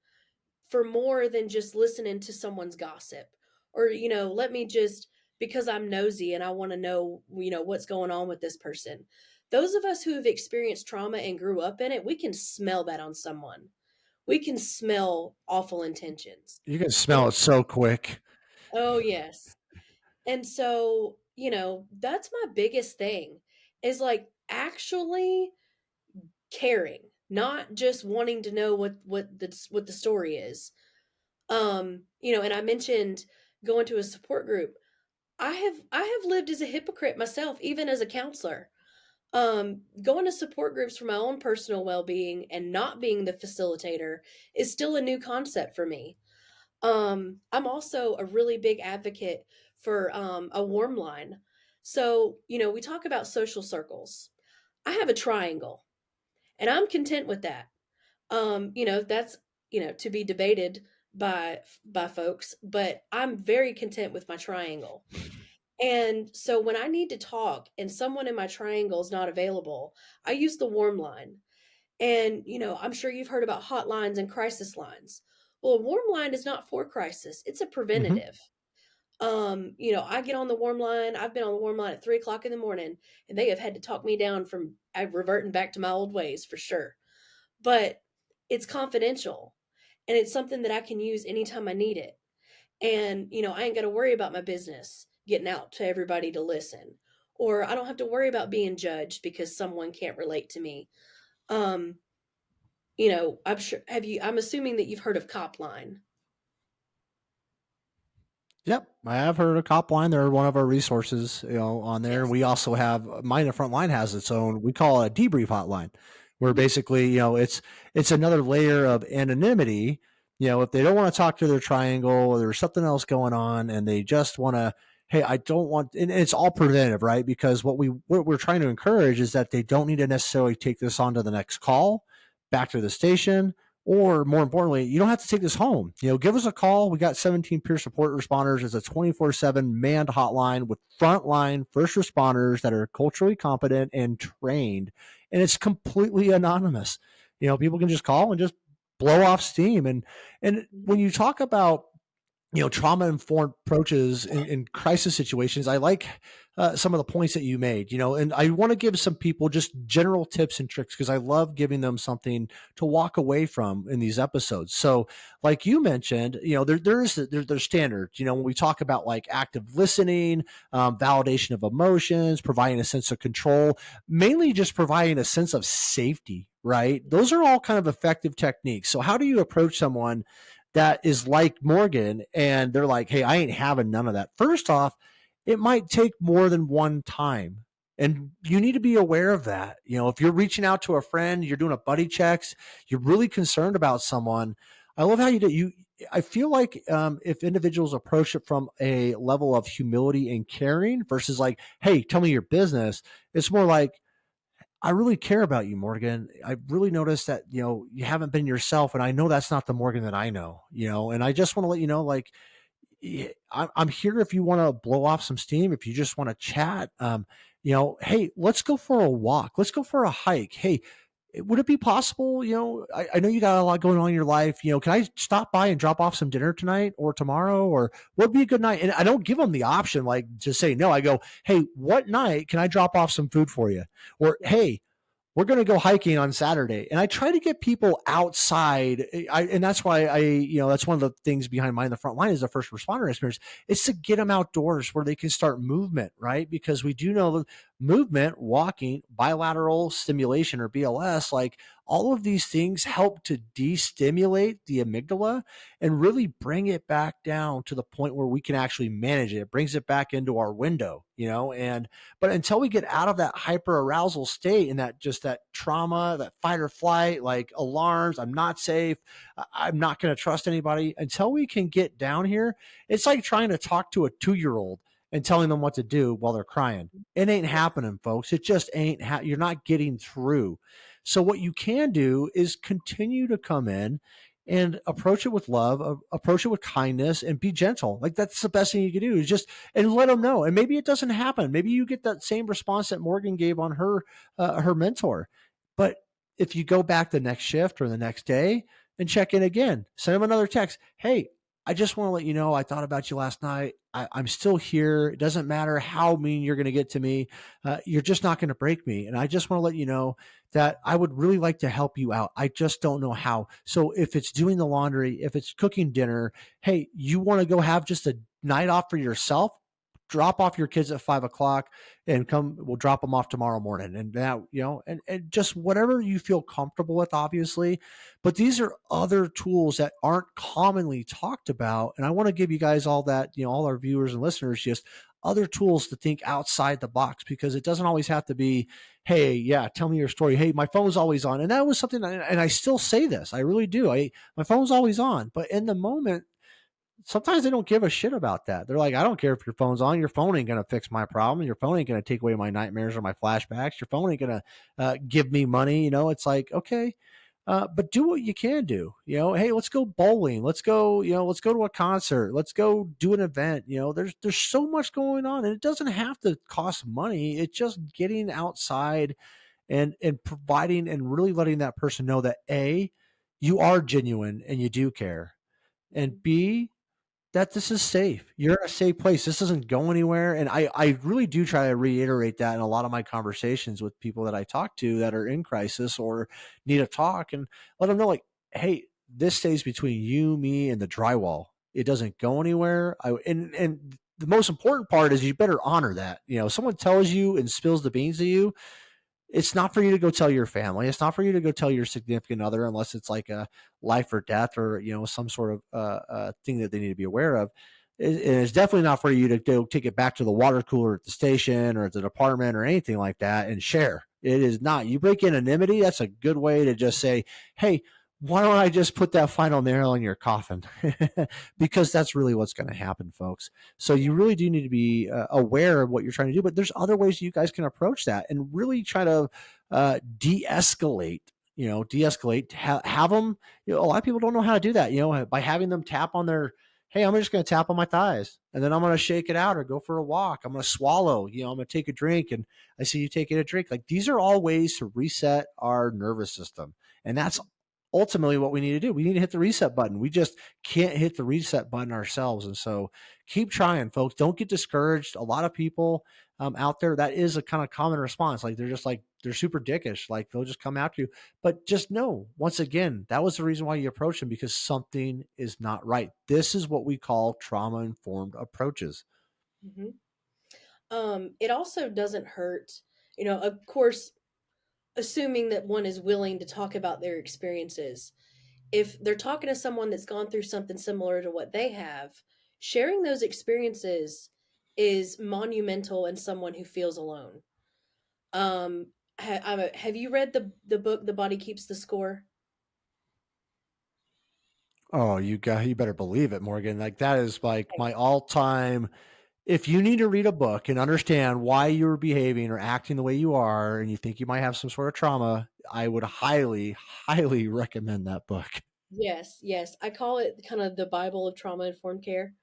for more than just listening to someone's gossip, or let me just, because I'm nosy and I want to know what's going on with this person. Those of us who have experienced trauma and grew up in it, we can smell that on someone. We can smell awful intentions. You can And smell it so quick. oh yes. And so, that's my biggest thing, is like actually caring, not just wanting to know what the story is. And I mentioned going to a support group. I have lived as a hypocrite myself, even as a counselor. Going to support groups for my own personal well-being and not being the facilitator is still a new concept for me. I'm also a really big advocate for a warm line. So, we talk about social circles. I have a triangle, and I'm content with that. That's to be debated by folks, but I'm very content with my triangle. And so when I need to talk and someone in my triangle is not available, I use the warm line. And I'm sure you've heard about hotlines and crisis lines. Well, a warm line is not for crisis; it's a Hmm. preventative. I get on the warm line. I've been on the warm line at 3 o'clock in the morning, and they have had to talk me down from reverting back to my old ways for sure. But it's confidential, and it's something that I can use anytime I need it. And, I ain't got to worry about my business getting out to everybody to listen. Or I don't have to worry about being judged because someone can't relate to me. Um, I'm sure I'm assuming that you've heard of Copline. Yep, I have heard of Copline. They're one of our resources, on there. Yes. We also have mine. Frontline has its own. We call it a debrief hotline, where basically, it's another layer of anonymity. If they don't want to talk to their triangle or there's something else going on, and they just want to, hey, I don't want, and it's all preventative, right? Because what we're trying to encourage is that they don't need to necessarily take this on to the next call, back to the station, or more importantly, you don't have to take this home. Give us a call. We got 17 peer support responders. It's a 24/7 manned hotline with frontline first responders that are culturally competent and trained. And it's completely anonymous. People can just call and just blow off steam. And when Mhm. you talk about trauma informed approaches in crisis situations. I like some of the points that you made, and I want to give some people just general tips and tricks because I love giving them something to walk away from in these episodes. So, like you mentioned, there's standards. When we talk about like active listening, validation of emotions, providing a sense of control, mainly just providing a sense of safety. Right? Those are all kind of effective techniques. So, how do you approach someone that is like Morgan and they're like, hey, I ain't having none of that? First off, it might take more than one time. And you need to be aware of that. If you're reaching out to a friend, you're doing a buddy checks, you're really concerned about someone. I love how you do. I feel like if individuals approach it from a level of humility and caring versus like, hey, tell me your business, it's more like, I really care about you, Morgan. I really noticed that, you haven't been yourself. And I know that's not the Morgan that I know, and I just want to let you know, like, I'm here if you want to blow off some steam, if you just want to chat. Hey, let's go for a walk. Let's go for a hike. Hey, would it be possible? I know you got a lot going on in your life. Can I stop by and drop off some dinner tonight or tomorrow? Or what would be a good night? And I don't give them the option like to say no. I go, hey, what night can I drop off some food for you? Or, hey, we're going to go hiking on Saturday. And I try to get people outside. And that's why that's one of the things behind Mind the Front Line is the first responder experience. It's to get them outdoors where they can start movement, right? Because we do know that movement, walking, bilateral stimulation or BLS, like all of these things help to de-stimulate the amygdala and really bring it back down to the point where we can actually manage it. It brings it back into our window, but until we get out of that hyper arousal state and that trauma, that fight or flight, like alarms, I'm not safe, I'm not going to trust anybody, until we can get down here, it's like trying to talk to a 2-year-old and telling them what to do while they're crying. It ain't happening, folks. It just ain't. You're not getting through. So what you can do is continue to come in and approach it with love, approach it with kindness, and be gentle. Like that's the best thing you can do is just and let them know. And maybe it doesn't happen. Maybe you get that same response that Morgan gave on her mentor. But if you go back the next shift or the next day and check in again, send them another text. Hey, I just want to let you know I thought about you last night. I'm still here. It doesn't matter how mean you're going to get to me. You're just not going to break me. And I just want to let you know that I would really like to help you out. I just don't know how. So if it's doing the laundry, if it's cooking dinner, hey, you want to go have just a night off for yourself? Drop off your kids at 5 o'clock and we'll drop them off tomorrow morning. And that, and just whatever you feel comfortable with, obviously. But these are other tools that aren't commonly talked about. And I want to give you guys all that, all our viewers and listeners, just other tools to think outside the box, because it doesn't always have to be, hey, yeah, tell me your story. Hey, my phone's always on. And that was something, and I still say this, I really do. My phone's always on, but in the moment, sometimes they don't give a shit about that. They're like, I don't care if your phone's on. Your phone ain't going to fix my problem. Your phone ain't going to take away my nightmares or my flashbacks. Your phone ain't going to give me money. It's like, okay, but do what you can do. Hey, let's go bowling. Let's go, let's go to a concert. Let's go do an event. There's so much going on, and it doesn't have to cost money. It's just getting outside and providing and really letting that person know that A, you are genuine and you do care. And B, that this is safe. You're in a safe place. This doesn't go anywhere. And I really do try to reiterate that in a lot of my conversations with people that I talk to that are in crisis or need a talk, and let them know, like, hey, this stays between you, me, and the drywall. It doesn't go anywhere. And the most important part is you better honor that. Someone tells you and spills the beans to you, it's not for you to go tell your family. It's not for you to go tell your significant other unless it's like a life or death or, some sort of thing that they need to be aware of. And it's definitely not for you to go take it back to the water cooler at the station or at the department or anything like that and share. It is not. You break anonymity, that's a good way to just say, hey, why don't I just put that final nail in your coffin? Because that's really what's going to happen, folks. So you really do need to be aware of what you're trying to do, but there's other ways you guys can approach that and really try to de-escalate. De-escalate. Have them. A lot of people don't know how to do that. By having them tap on their. Hey, I'm just going to tap on my thighs, and then I'm going to shake it out or go for a walk. I'm going to swallow. I'm going to take a drink, and I see you taking a drink. Like these are all ways to reset our nervous system, and that's ultimately what we need to do. We need to hit the reset button. We just can't hit the reset button ourselves. And so keep trying, folks. Don't get discouraged. A lot of people out there, that is a kind of common response. Like they're just like, they're super dickish. Like they'll just come after you. But just know, once again, that was the reason why you approach them, because something is not right. This is what we call trauma informed approaches. Hmm. It also doesn't hurt, of course, assuming that one is willing to talk about their experiences. If they're talking to someone that's gone through something similar to what they have, sharing those experiences is monumental in someone who feels alone. Have you read the book The Body Keeps the Score? Oh, you better believe it, Morgan. Like that is like my all-time. If you need to read a book and understand why you're behaving or acting the way you are, and you think you might have some sort of trauma, I would highly, highly recommend that book. Yes, yes. I call it kind of the Bible of trauma informed care,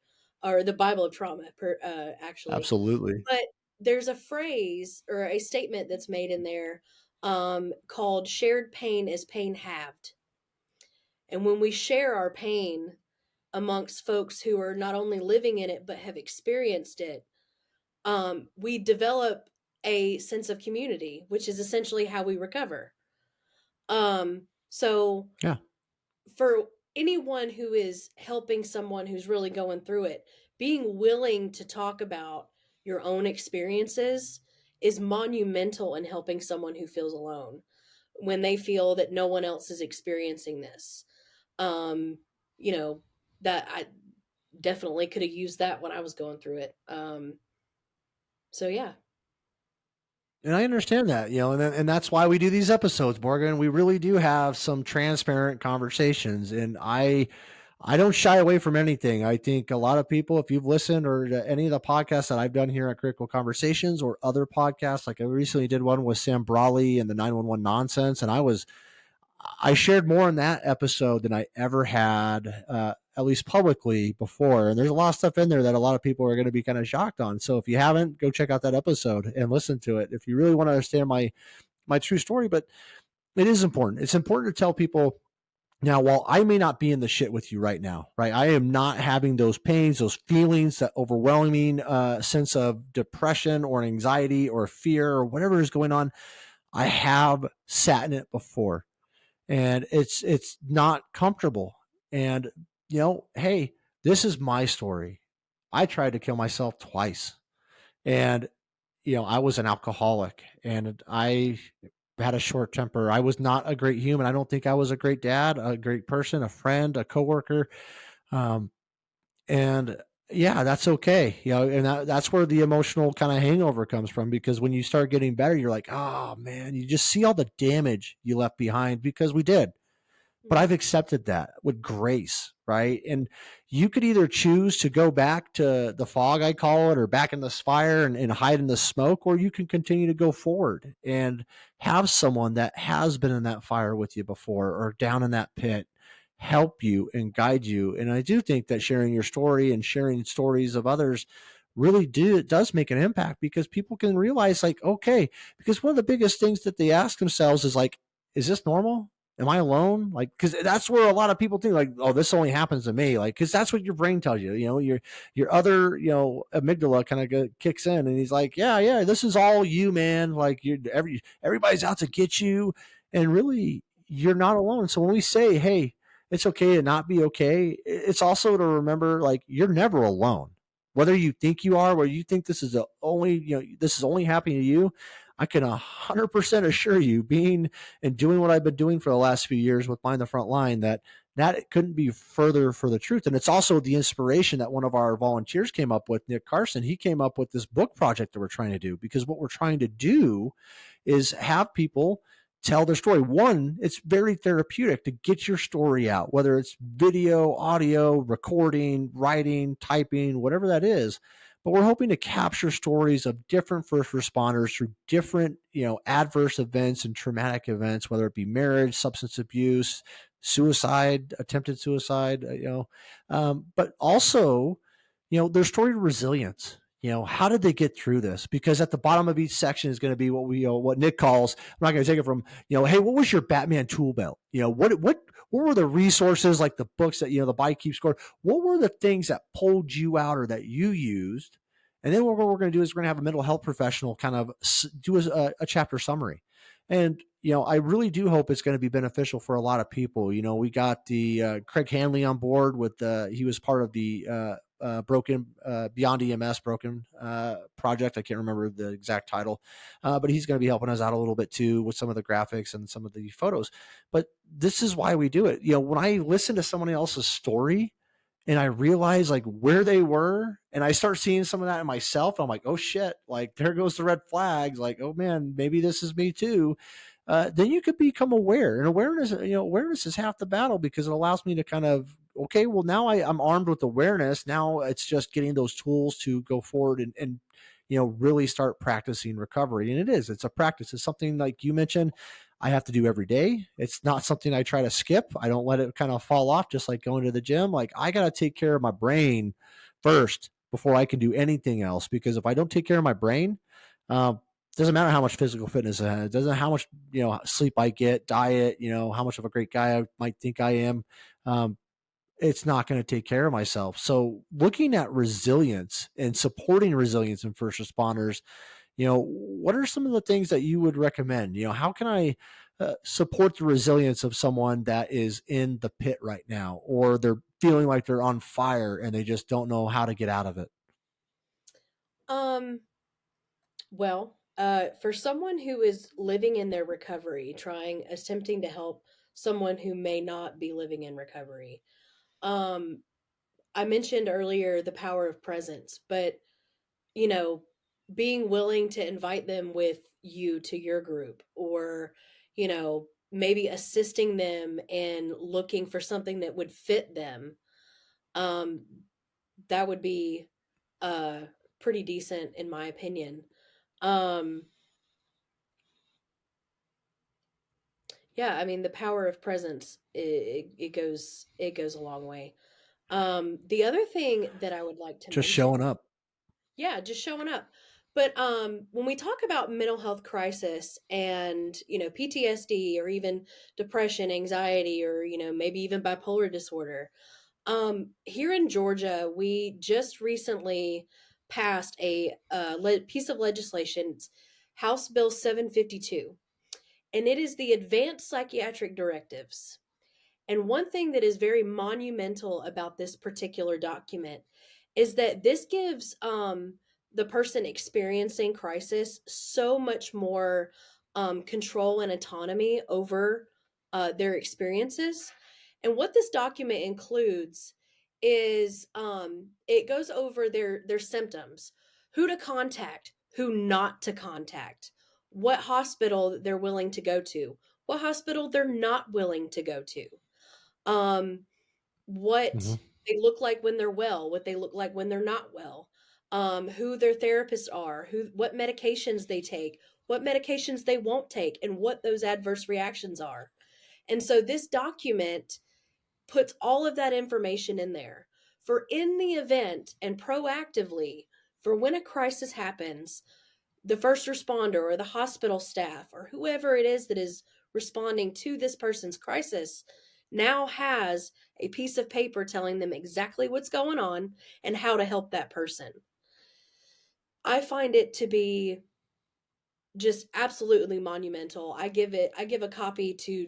or the Bible of trauma, actually. Absolutely. But there's a phrase or a statement that's made in there, called shared pain is pain halved. And when we share our pain amongst folks who are not only living in it but have experienced it, we develop a sense of community, which is essentially how we recover. So Yeah. for anyone who is helping someone who's really going through it, being willing to talk about your own experiences is monumental in helping someone who feels alone when they feel that no one else is experiencing this. Um, you know, that I definitely could have used that when I was going through it. So yeah. And I understand that, and that's why we do these episodes, Morgan. We really do have some transparent conversations, and I don't shy away from anything. I think a lot of people, if you've listened or to any of the podcasts that I've done here at Critical Conversations or other podcasts, like I recently did one with Sam Brawley and the 911 nonsense, and I shared more in that episode than I ever had, at least publicly before. And there's a lot of stuff in there that a lot of people are going to be kind of shocked on. So if you haven't, go check out that episode and listen to it if you really want to understand my true story. But it is important. It's important to tell people now, while I may not be in the shit with you right now, right? I am not having those pains, those feelings, that overwhelming sense of depression or anxiety or fear or whatever is going on. I have sat in it before, and it's not comfortable. And hey, this is my story. I tried to kill myself twice, and I was an alcoholic, and I had a short temper. I was not a great human. I don't think I was a great dad, a great person, a friend, a coworker. um, and yeah, that's okay. And that's where the emotional kind of hangover comes from, because when you start getting better, you're like, oh man, you just see all the damage you left behind, because we did. But I've Mhm. accepted that with grace, right? And you could either choose to go back to the fog, I call it, or back in this fire and hide in the smoke, or you can continue to go forward and have someone that has been in that fire with you before or down in that pit help you and guide you. And I do think that sharing your story and sharing stories of others really does make an impact, because people can realize, like, okay, because one of the biggest things that they ask themselves is like, is this normal? Am I alone? Like, because that's where a lot of people think, like, oh, this only happens to me. Like, because that's what your brain tells you. Your other amygdala kind of kicks in, and he's like, yeah, yeah, this is all you, man. Like, everybody's out to get you, and really, you're not alone. So when we say, hey, it's okay to not be okay, it's also to remember, like, you're never alone. Whether you think you are, whether you think this is the only, this is only happening to you, I can 100% assure you, being and doing what I've been doing for the last few years with Mind the Front Line, that it couldn't be further for the truth. And it's also the inspiration that one of our volunteers came up with, Nick Carson. He came up with this book project that we're trying to do, because what we're trying to do is have people tell their story. One, it's very therapeutic to get your story out, whether it's video, audio, recording, writing, typing, whatever that is. But we're hoping to capture stories of different first responders through different, adverse events and traumatic events, whether it be marriage, substance abuse, suicide, attempted suicide, but also, their story of resilience. How did they get through this? Because at the bottom of each section is going to be what what Nick calls, I'm not going to take it from, hey, what was your Batman tool belt? What were the resources, like the books that, the bike keeps scored? What were the things that pulled you out or that you used? And then what we're going to do is we're going to have a mental health professional kind of do a chapter summary. And, I really do hope it's going to be beneficial for a lot of people. We got the Craig Hanley on board with he was part of the broken Beyond EMS broken project. I can't remember the exact title, but he's going to be helping us out a little bit too with some of the graphics and some of the photos. But this is why we do it. When I listen to someone else's story and I realize like where they were, and I start seeing some of that in myself, I'm like, oh shit, like there goes the red flags. Like, oh man, maybe this is me too. Then you could become aware, and awareness is half the battle, because it allows me to kind of, okay, well now I'm armed with awareness. Now it's just getting those tools to go forward and really start practicing recovery. And it's a practice. It's something like you mentioned, I have to do every day. It's not something I try to skip. I don't let it kind of fall off, just like going to the gym. Like, I got to take care of my brain first before I can do anything else. Because if I don't take care of my brain, doesn't matter how much physical fitness I have. It doesn't how much sleep I get, diet, how much of a great guy I might think I am. Um, it's not going to take care of myself. So looking at resilience and supporting resilience in first responders, what are some of the things that you would recommend? How can I support the resilience of someone that is in the pit right now, or they're feeling like they're on fire and they just don't know how to get out of it? Um, well, for someone who is living in their recovery, attempting to help someone who may not be living in recovery, um, I mentioned earlier the power of presence, but you know, being willing to invite them with you to your group, or, maybe assisting them in looking for something that would fit them, um, that would be uh, pretty decent in my opinion. Um, yeah, I mean the power of presence, it goes a long way. The other thing that I would like to Just mention, showing up. yeah, just showing up. But when we talk about mental health crisis and, PTSD or even depression, anxiety, or, maybe even bipolar disorder, here in Georgia, we just recently passed a piece of legislation. It's House Bill 752, and it is the Advanced Psychiatric Directives. And one thing that is very monumental about this particular document is that this gives the person experiencing crisis so much more control and autonomy over their experiences. And what this document includes is it goes over their symptoms, who to contact, who not to contact, what hospital they're willing to go to, what hospital they're not willing to go to, um, Mm-hmm. what they look like when they're well, what they look like when they're not well, who their therapists are, what medications they take, what medications they won't take, and what those adverse reactions are. And so this document puts all of that information in there for in the event and proactively for when a crisis happens, the first responder or the hospital staff or whoever it is that is responding to this person's crisis now has a piece of paper telling them exactly what's going on and how to help that person. I find it to be just absolutely monumental. I give a copy to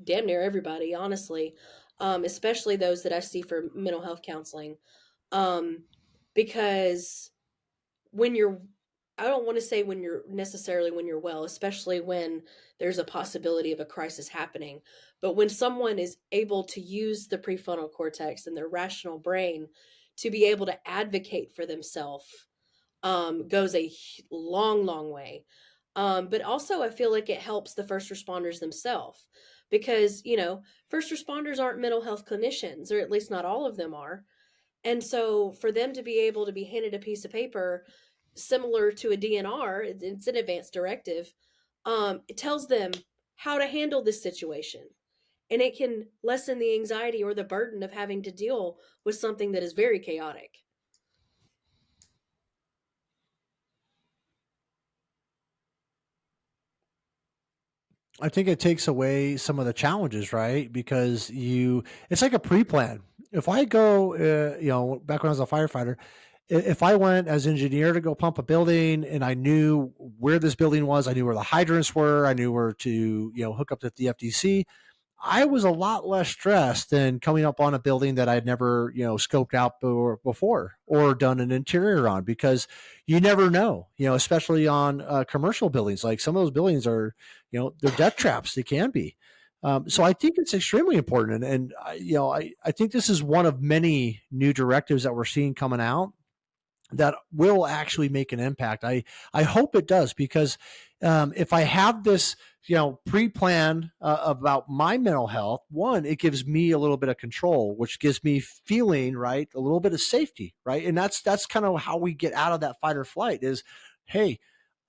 damn near everybody, honestly, especially those that I see for mental health counseling, um, because when you're I don't want to say when you're necessarily when you're well, especially when there's a possibility of a crisis happening, but when someone is able to use the prefrontal cortex and their rational brain to be able to advocate for themselves, goes a long, long way. But also, I feel like it helps the first responders themselves because, first responders aren't mental health clinicians, or at least not all of them are. And so for them to be able to be handed a piece of paper similar to a DNR, it's an advanced directive, it tells them how to handle this situation. And it can lessen the anxiety or the burden of having to deal with something that is very chaotic. I think it takes away some of the challenges, right? Because it's like a pre-plan. If I go, back when I was a firefighter, if I went as engineer to go pump a building and I knew where this building was, I knew where the hydrants were, I knew where to, hook up to the FDC, I was a lot less stressed than coming up on a building that I'd never, scoped out before or done an interior on, because you never know, especially on commercial buildings. Like some of those buildings are, they're death traps. They can be. So I think it's extremely important. And I think this is one of many new directives that we're seeing coming out that will actually make an impact. I hope it does, because if I have this, pre-planned about my mental health, one, it gives me a little bit of control, which gives me feeling, right, a little bit of safety, right, and that's kind of how we get out of that fight or flight. Is, hey,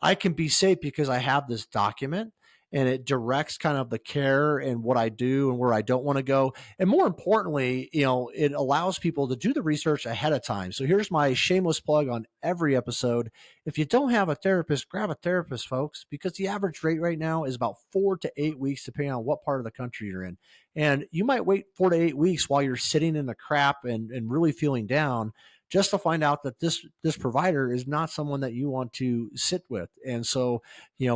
I can be safe because I have this document, and it directs kind of the care and what I do and where I don't want to go. And more importantly, it allows people to do the research ahead of time. So here's my shameless plug on every episode. If you don't have a therapist, grab a therapist, folks, because the average rate right now is about 4 to 8 weeks, depending on what part of the country you're in. And you might wait 4 to 8 weeks while you're sitting in the crap and really feeling down, just to find out that this provider is not someone that you want to sit with. And so,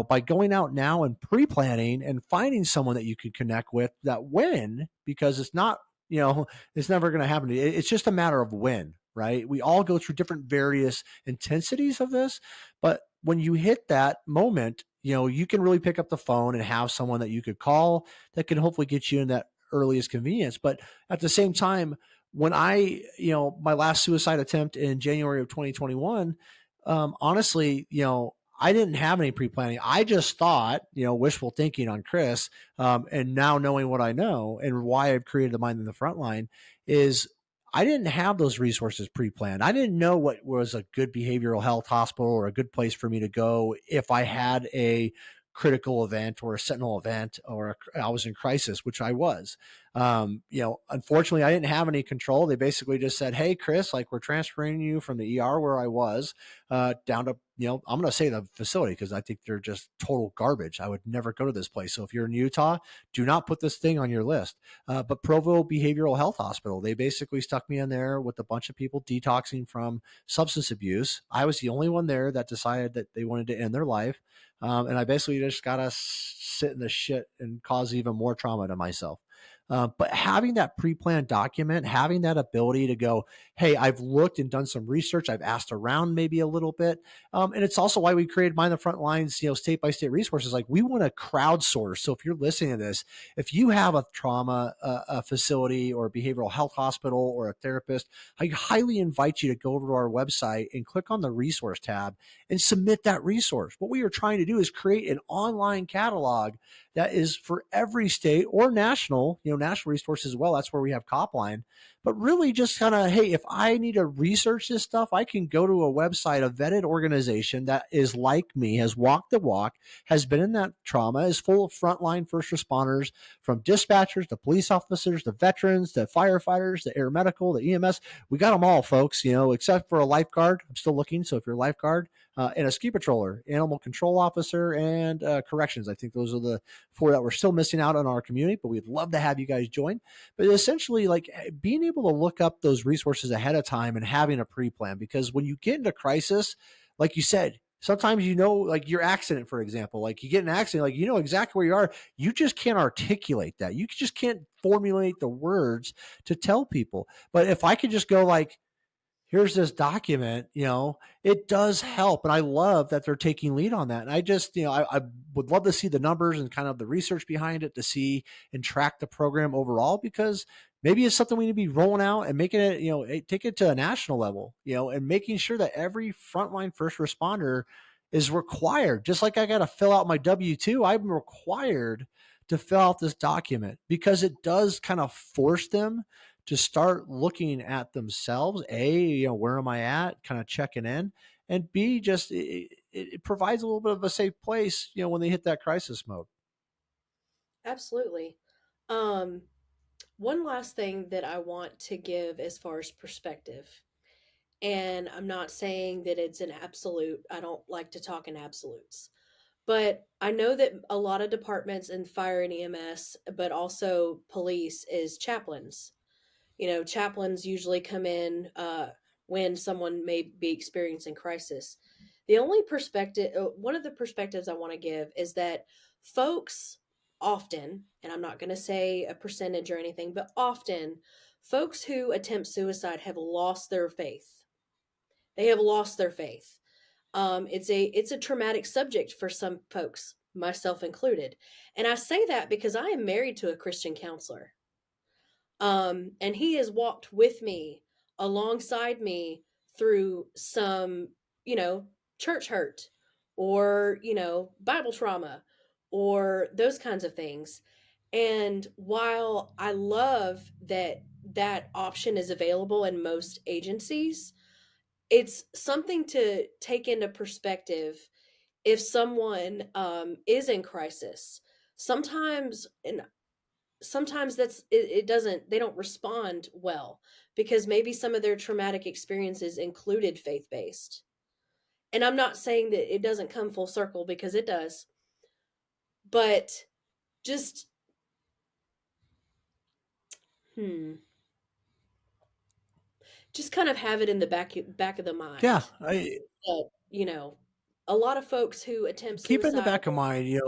by going out now and pre-planning and finding someone that you can connect with, that when, because it's not, it's never going to happen. It's just a matter of when, right? We all go through different various intensities of this, but when you hit that moment, you can really pick up the phone and have someone that you could call that can hopefully get you in that earliest convenience. But at the same time, when my last suicide attempt in January of 2021, honestly, I didn't have any pre-planning. I just thought, wishful thinking on Chris, and now knowing what I know and why I've created the Mind in the Frontline is I didn't have those resources pre-planned. I didn't know what was a good behavioral health hospital or a good place for me to go if I had a critical event or a sentinel event, or I was in crisis, which I was. Unfortunately, I didn't have any control. They basically just said, "Hey, Chris, like, we're transferring you from the ER where I was down to, I'm going to say the facility, because I think they're just total garbage. I would never go to this place. So if you're in Utah, do not put this thing on your list." But Provo Behavioral Health Hospital, they basically stuck me in there with a bunch of people detoxing from substance abuse. I was the only one there that decided that they wanted to end their life. And I basically just got to sit in the shit and cause even more trauma to myself. But having that pre-planned document, having that ability to go, hey, I've looked and done some research, I've asked around maybe a little bit, and it's also why we created Mind the Front Lines, state by state resources. Like, we want to crowdsource. So if you're listening to this, if you have a trauma a facility or a behavioral health hospital or a therapist, I highly invite you to go over to our website and click on the resource tab and submit that resource. What we are trying to do is create an online catalog that is for every state or national, national resources as well. That's where we have Copline. But really just kind of, hey, if I need to research this stuff, I can go to a website, a vetted organization that is like me, has walked the walk, has been in that trauma, is full of frontline first responders, from dispatchers to police officers to veterans to firefighters to air medical to EMS. We got them all, folks, except for a lifeguard. I'm still looking. So if you're a lifeguard, and a ski patroller, animal control officer, and corrections. I think those are the four that we're still missing out on our community, but we'd love to have you guys join. But essentially, like, being able to look up those resources ahead of time and having a pre-plan, because when you get into crisis, like you said, sometimes, like your accident, for example, like you get an accident, like, exactly where you are. You just can't articulate that. You just can't formulate the words to tell people. But if I could just go like, here's this document, it does help. And I love that they're taking lead on that. And I just, I would love to see the numbers and kind of the research behind it to see and track the program overall, because maybe it's something we need to be rolling out and making it, take it to a national level, and making sure that every frontline first responder is required. Just like I got to fill out my W-2, I'm required to fill out this document, because it does kind of force them to start looking at themselves. A, where am I at? Kind of checking in. And B, just it provides a little bit of a safe place, when they hit that crisis mode. Absolutely. Um, One last thing that I want to give as far as perspective, and I'm not saying that it's an absolute. I don't like to talk in absolutes. But I know that a lot of departments in fire and EMS, but also police, is chaplains. Chaplains usually come in when someone may be experiencing crisis. The only perspective, one of the perspectives I want to give is that folks often, and I'm not going to say a percentage or anything, but often, folks who attempt suicide have lost their faith. They have lost their faith. It's a traumatic subject for some folks, myself included, and I say that because I am married to a Christian counselor. And he has walked with me, alongside me, through some, church hurt, or, Bible trauma, or those kinds of things. And while I love that that option is available in most agencies, it's something to take into perspective if someone is in crisis. Sometimes, and sometimes it doesn't, they don't respond well because maybe some of their traumatic experiences included faith-based. And I'm not saying that it doesn't come full circle, because it does, but just hmm just kind of have it in the back of the Yeah, mind I that, a lot of folks who attempt keep it in the suicide back of mind.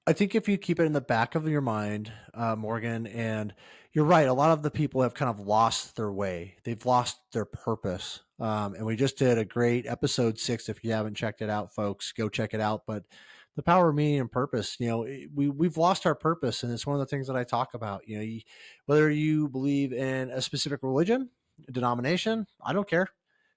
I think if you keep it in the back of your mind, Morgan, and you're right, a lot of the people have kind of lost their way. They've lost their purpose. And we just did a great episode 6. If you haven't checked it out, folks, go check it out. But the power of meaning and purpose, we've lost our purpose. And it's one of the things that I talk about. Whether you believe in a specific religion, denomination, I don't care,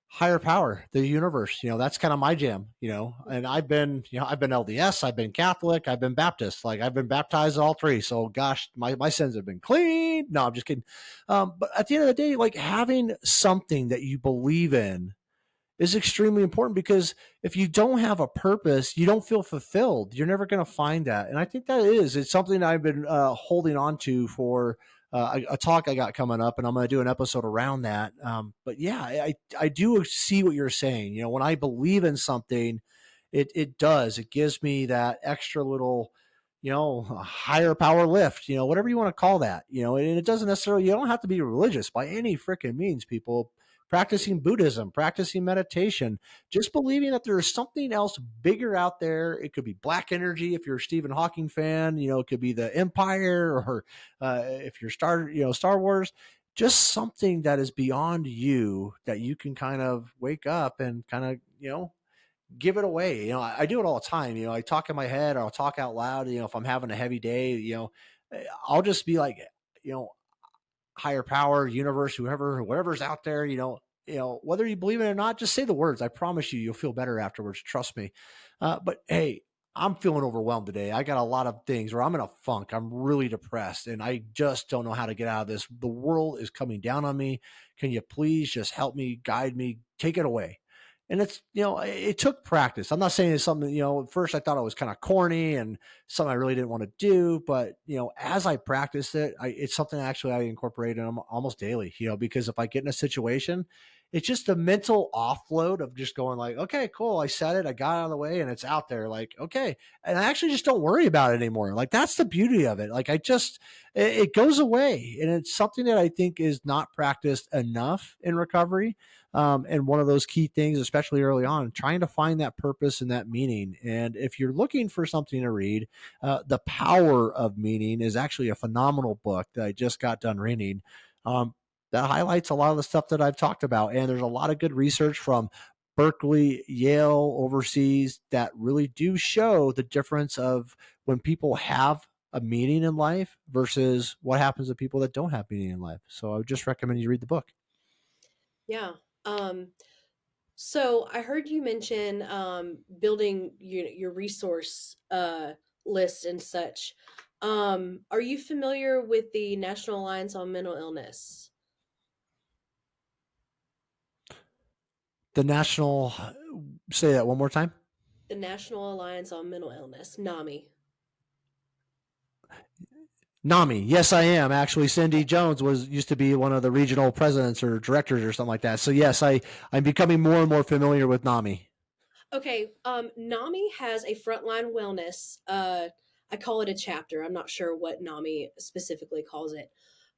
higher power, the universe. That's kind of my jam. And I've been LDS, I've been Catholic, I've been Baptist. Like, I've been baptized in all three. So gosh, my sins have been clean. No, I'm just kidding. But at the end of the day, like, having something that you believe in is extremely important, because if you don't have a purpose, you don't feel fulfilled. You're never going to find that. And I think it's something I've been holding on to for a talk I got coming up, and I'm going to do an episode around that. But yeah, I do see what you're saying. When I believe in something, it gives me that extra little, higher power lift, whatever you want to call that, and it doesn't necessarily, you don't have to be religious by any freaking means, people. Practicing Buddhism, practicing meditation, just believing that there is something else bigger out there. It could be black energy if you're a Stephen Hawking fan. It could be the Empire, or if you're Star Wars. Just something that is beyond you, that you can kind of wake up and kind of give it away. I do it all the time. I talk in my head, or I'll talk out loud. If I'm having a heavy day, I'll just be like, you know, higher power, universe, whatever's out there, whether you believe it or not, just say the words. I promise you, you'll feel better afterwards. Trust me. But hey, I'm feeling overwhelmed today. I got a lot of things where I'm in a funk. I'm really depressed, and I just don't know how to get out of this. The world is coming down on me. Can you please just help me, guide me, take it away? And it took practice. I'm not saying it's something, at first I thought it was kind of corny and something I really didn't want to do. But, as I practiced it, it's something actually I incorporate in almost daily, because if I get in a situation, it's just a mental offload of just going like, okay, cool. I said it, I got out of the way, and it's out there. Like, okay. And I actually just don't worry about it anymore. Like, that's the beauty of it. Like, it goes away. And it's something that I think is not practiced enough in recovery. And one of those key things, especially early on, trying to find that purpose and that meaning. And if you're looking for something to read, The Power of Meaning is actually a phenomenal book that I just got done reading. That highlights a lot of the stuff that I've talked about. And there's a lot of good research from Berkeley, Yale, overseas, that really do show the difference of when people have a meaning in life versus what happens to people that don't have meaning in life. So I would just recommend you read the book. Yeah. So I heard you mention building your resource list and such. Are you familiar with the National Alliance on Mental Illness? The national, say that one more time. The National Alliance on Mental Illness, NAMI. NAMI. Yes, I am. Actually, Cindy Jones was used to be one of the regional presidents or directors or something like that. So yes, I'm becoming more and more familiar with NAMI. Okay, NAMI has a frontline wellness. I call it a chapter. I'm not sure what NAMI specifically calls it,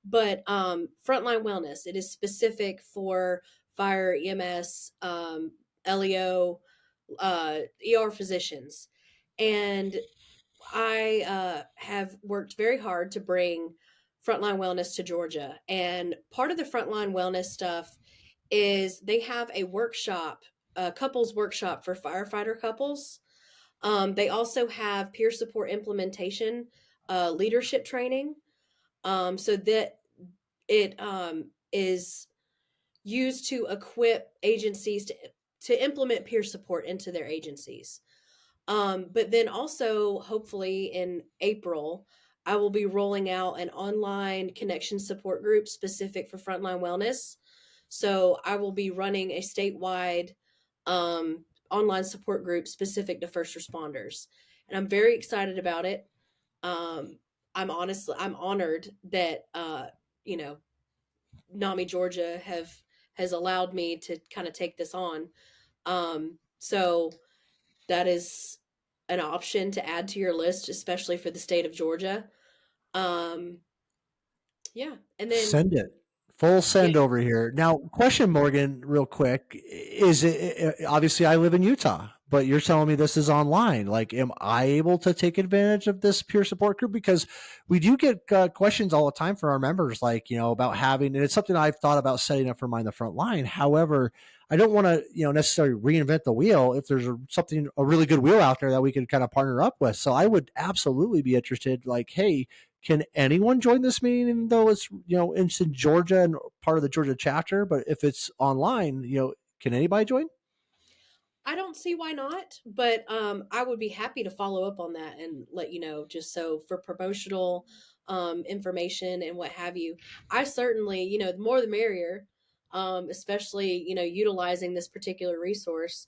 but frontline wellness. It is specific for fire, EMS, LEO, ER physicians, and I have worked very hard to bring frontline wellness to Georgia. And part of the frontline wellness stuff is they have a workshop, a couples workshop for firefighter couples. They also have peer support implementation, leadership training, so that it is used to equip agencies to implement peer support into their agencies. But then also, hopefully in April, I will be rolling out an online connection support group specific for frontline wellness. So I will be running a statewide online support group specific to first responders. And I'm very excited about it. Um, I'm honored that, you know, NAMI Georgia has allowed me to kind of take this on. So that is an option to add to your list, especially for the state of Georgia. Um, yeah, and then Send it. Full yeah, send over here. Now, question, Morgan, real quick. Is it obviously I live in Utah, but you're telling me this is online? Like, am I able to take advantage of this peer support group? Because we do get questions all the time from our members, like, about having, and it's something I've thought about setting up for mine the front line. However, I don't want to, necessarily reinvent the wheel if there's a really good wheel out there that we could kind of partner up with. So I would absolutely be interested, like, hey, can anyone join this meeting, even though it's in Georgia and part of the Georgia chapter? But if it's online, can anybody join? I don't see why not, but I would be happy to follow up on that and let you know, just so for promotional information and what have you. I certainly, the more the merrier, especially utilizing this particular resource.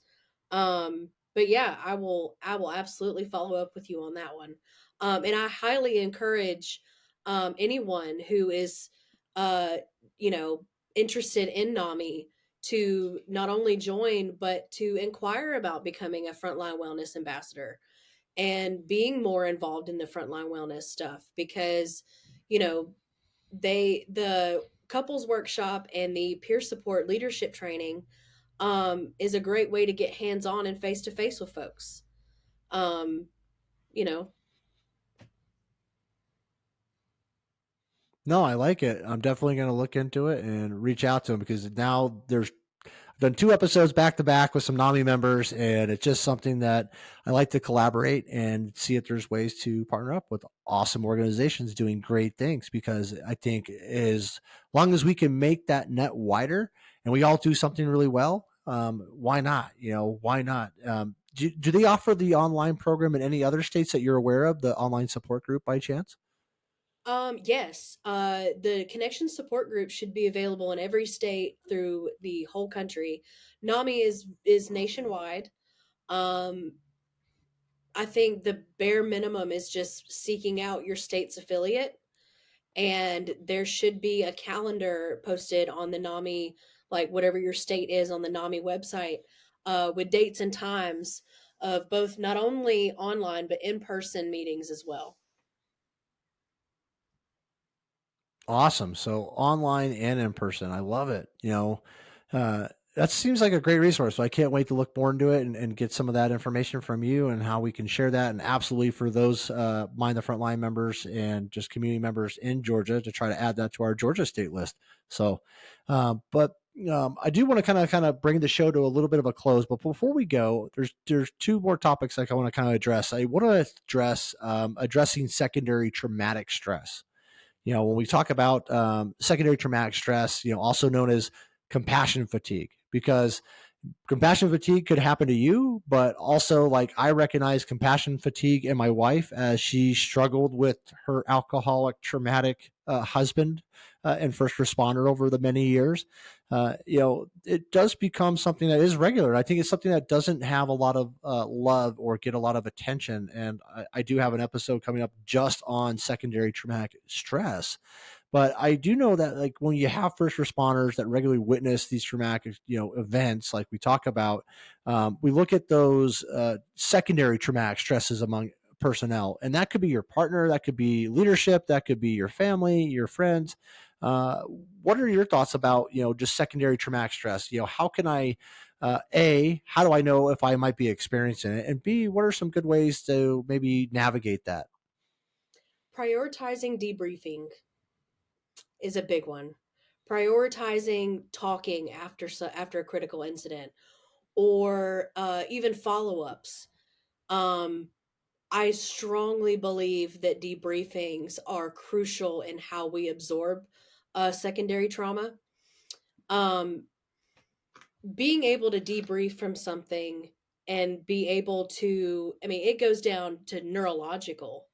But yeah, I will absolutely follow up with you on that one, and I highly encourage anyone who is, uh, you know, interested in NAMI to not only join but to inquire about becoming a frontline wellness ambassador and being more involved in the frontline wellness stuff, because you know the couples workshop and the peer support leadership training is a great way to get hands on and face to face with folks. um you know No, I like it. I'm definitely going to look into it and reach out to them, because now I've done 2 episodes back to back with some NAMI members, and it's just something that I like to collaborate and see if there's ways to partner up with awesome organizations doing great things. Because I think as long as we can make that net wider and we all do something really well, why not? Why not? Do they offer the online program in any other states that you're aware of, the online support group, by chance? yes, the connection support group should be available in every state through the whole country. NAMI is nationwide. um I think the bare minimum is just seeking out your state's affiliate, and there should be a calendar posted on the NAMI, like whatever your state is on the NAMI website, with dates and times of both not only online but in person meetings as well. Awesome. So online and in person. I love it. Uh, that seems like a great resource. So I can't wait to look more into it and get some of that information from you and how we can share that. And absolutely for those Mind the Frontline members and just community members in Georgia, to try to add that to our Georgia state list. So, but I do want to kind of bring the show to a little bit of a close. But before we go, there's 2 more topics like I want to kind of address. I want to address addressing secondary traumatic stress. When we talk about secondary traumatic stress, also known as compassion fatigue, because Compassion fatigue could happen to you, but also like I recognize compassion fatigue in my wife as she struggled with her alcoholic, traumatic husband and first responder over the many years. It does become something that is regular. I think it's something that doesn't have a lot of love or get a lot of attention. And I do have an episode coming up just on secondary traumatic stress, but I do know that like when you have first responders that regularly witness these traumatic, events like we talk about, we look at those secondary traumatic stresses among personnel, and that could be your partner, that could be leadership, that could be your family, your friends. Uh, what are your thoughts about just secondary traumatic stress? How can I how do I know if I might be experiencing it, and B, what are some good ways to maybe navigate that? Prioritizing debriefing is a big one. Prioritizing talking after a critical incident, or even follow-ups. Um, I strongly believe that debriefings are crucial in how we absorb secondary trauma. Um, Being able to debrief from something and be able to, I mean, it goes down to neurological.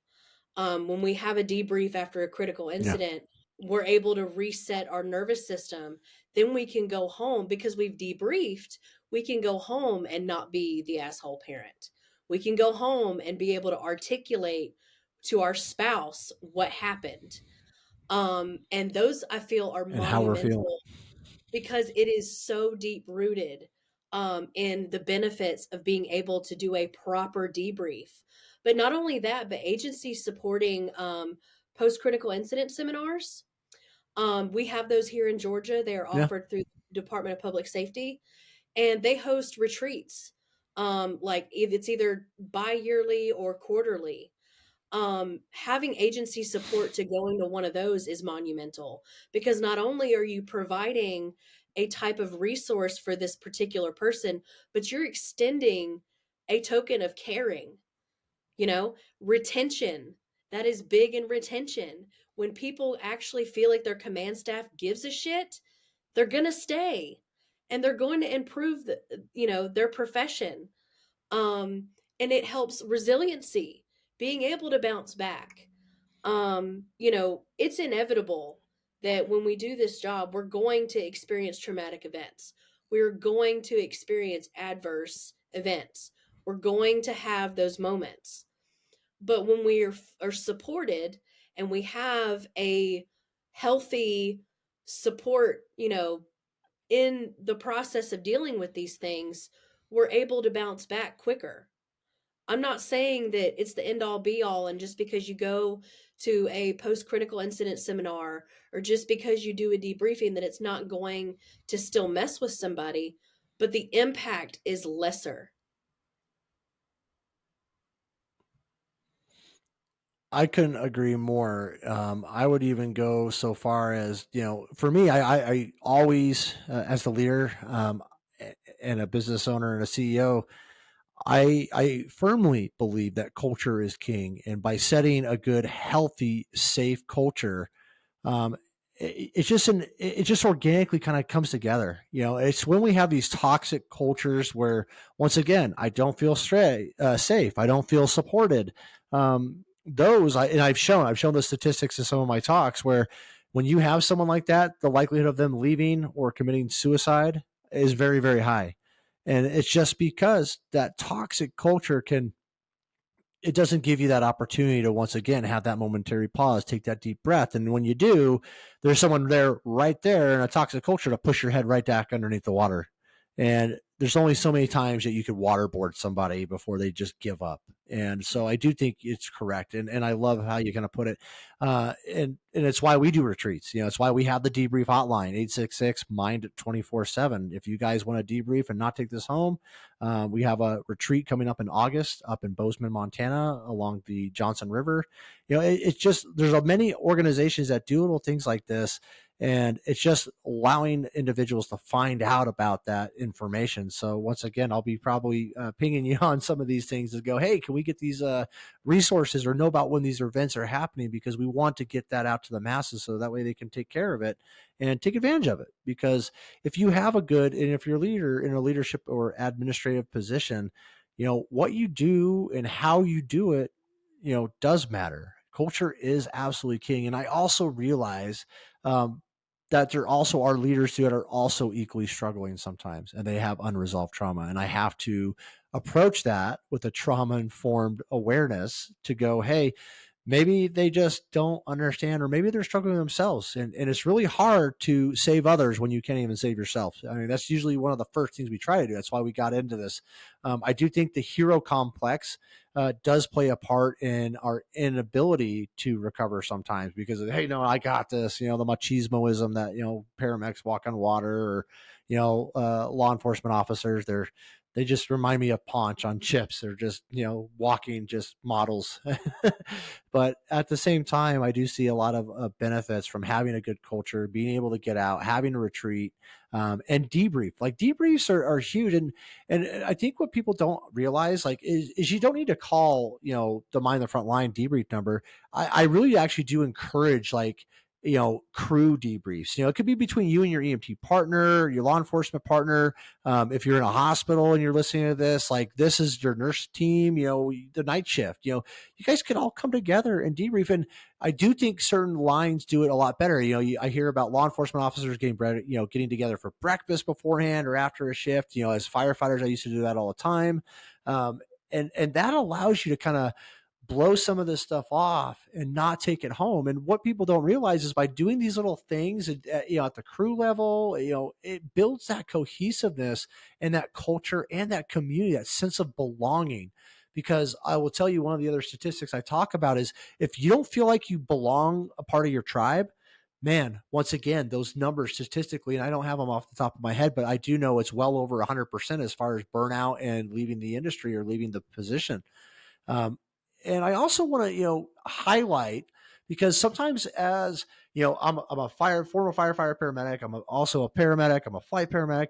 When we have a debrief after a critical Yeah. incident, we're able to reset our nervous system. Then we can go home because we've debriefed. We can go home and not be the asshole parent. We can go home and be able to articulate to our spouse what happened. And those I feel are And how we're feeling. monumental because it is so deep rooted in the benefits of being able to do a proper debrief. But not only that, but agencies supporting post critical incident seminars. We have those here in Georgia. They are Yeah. offered through the Department of Public Safety, and they host retreats. Like it's either bi-yearly or quarterly. Having agency support to going to one of those is monumental because not only are you providing a type of resource for this particular person, but you're extending a token of caring, retention. That is big in retention. When people actually feel like their command staff gives a shit, they're going to stay and they're going to improve their profession. um, and it helps resiliency, being able to bounce back. It's inevitable that when we do this job, we're going to experience traumatic events. We're going to experience adverse events. We're going to have those moments. But when are supported and we have a healthy support, in the process of dealing with these things, we're able to bounce back quicker. I'm not saying that it's the end all be all, and just because you go to a post critical incident seminar or just because you do a debriefing that it's not going to still mess with somebody, but the impact is lesser. I couldn't agree more. I would even go so far as for me, I always, as the leader, and a business owner and a CEO, I firmly believe that culture is king, and by setting a good, healthy, safe culture, um, it just organically kind of comes together. It's when we have these toxic cultures where once again I don't feel safe, I don't feel supported. I've shown the statistics in some of my talks where when you have someone like that, the likelihood of them leaving or committing suicide is very, very high. And it's just because that toxic culture can, it doesn't give you that opportunity to once again have that momentary pause, take that deep breath. And when you do, there's someone there right there in a toxic culture to push your head right back underneath the water. And there's only so many times that you could waterboard somebody before they just give up. And so I do think it's correct. And I love how you kind of put it. And it's why we do retreats. It's why we have the debrief hotline, 866 mind 24/7. If you guys want to debrief and not take this home, we have a retreat coming up in August up in Bozeman, Montana, along the Johnson River. It's just there's many organizations that do little things like this, and it's just allowing individuals to find out about that information And so once again, I'll be probably pinging you on some of these things to go, hey, can we get these resources or know about when these events are happening, because we want to get that out to the masses so that way they can take care of it and take advantage of it. Because if you have a good, and if you're a leader in a leadership or administrative position, what you do and how you do it, does matter. Culture is absolutely king. And I also realize um, that there also are leaders that are also equally struggling sometimes, and they have unresolved trauma. And I have to approach that with a trauma informed awareness to go, hey, maybe they just don't understand, or maybe they're struggling themselves. And it's really hard to save others when you can't even save yourself. I mean, that's usually one of the first things we try to do. That's why we got into this. I do think the hero complex does play a part in our inability to recover sometimes, because of, hey, no, I got this, the machismoism that, paramedics walk on water, or, law enforcement officers, they just remind me of Paunch on chips. They're just, walking just models. But at the same time, I do see a lot of benefits from having a good culture, being able to get out, having a retreat, and debrief. Like debriefs are huge. And I think what people don't realize, like, is you don't need to call, the Mind the Front Line debrief number. I really actually do encourage, like, crew debriefs. It could be between you and your EMT partner, your law enforcement partner. If you're in a hospital and you're listening to this, like, this is your nurse team, the night shift, you guys can all come together and debrief. And I do think certain lines do it a lot better. I hear about law enforcement officers getting together for breakfast beforehand or after a shift. As firefighters, I used to do that all the time. Um, and that allows you to kind of blow some of this stuff off and not take it home. And what people don't realize is, by doing these little things at the crew level, it builds that cohesiveness and that culture and that community, that sense of belonging. Because I will tell you, one of the other statistics I talk about is, if you don't feel like you belong a part of your tribe, man, once again, those numbers statistically, and I don't have them off the top of my head, but I do know it's well over 100% as far as burnout and leaving the industry or leaving the position. Um, and I also want to, highlight, because sometimes, as I'm a former firefighter paramedic. Also a paramedic. I'm a flight paramedic.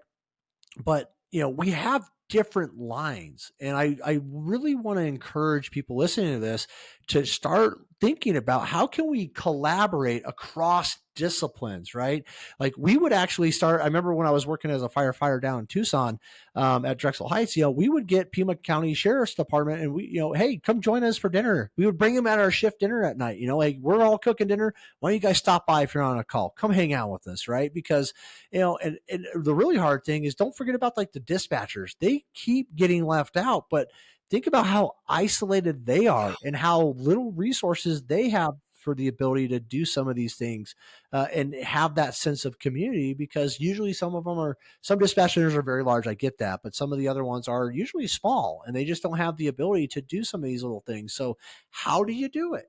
But we have different lines, and I really want to encourage people listening to this to start thinking about, how can we collaborate across disciplines, right? Like, we would actually start, I remember when I was working as a firefighter down in Tucson, at Drexel Heights, we would get Pima County Sheriff's Department, and we, hey, come join us for dinner. We would bring them at our shift dinner at night. Like, we're all cooking dinner. Why don't you guys stop by if you're on a call? Come hang out with us, right? Because and the really hard thing is, don't forget about, like, the dispatchers. They keep getting left out, but think about how isolated they are and how little resources they have for the ability to do some of these things, and have that sense of community. Because usually some dispatchers are very large. I get that, but some of the other ones are usually small, and they just don't have the ability to do some of these little things. So how do you do it?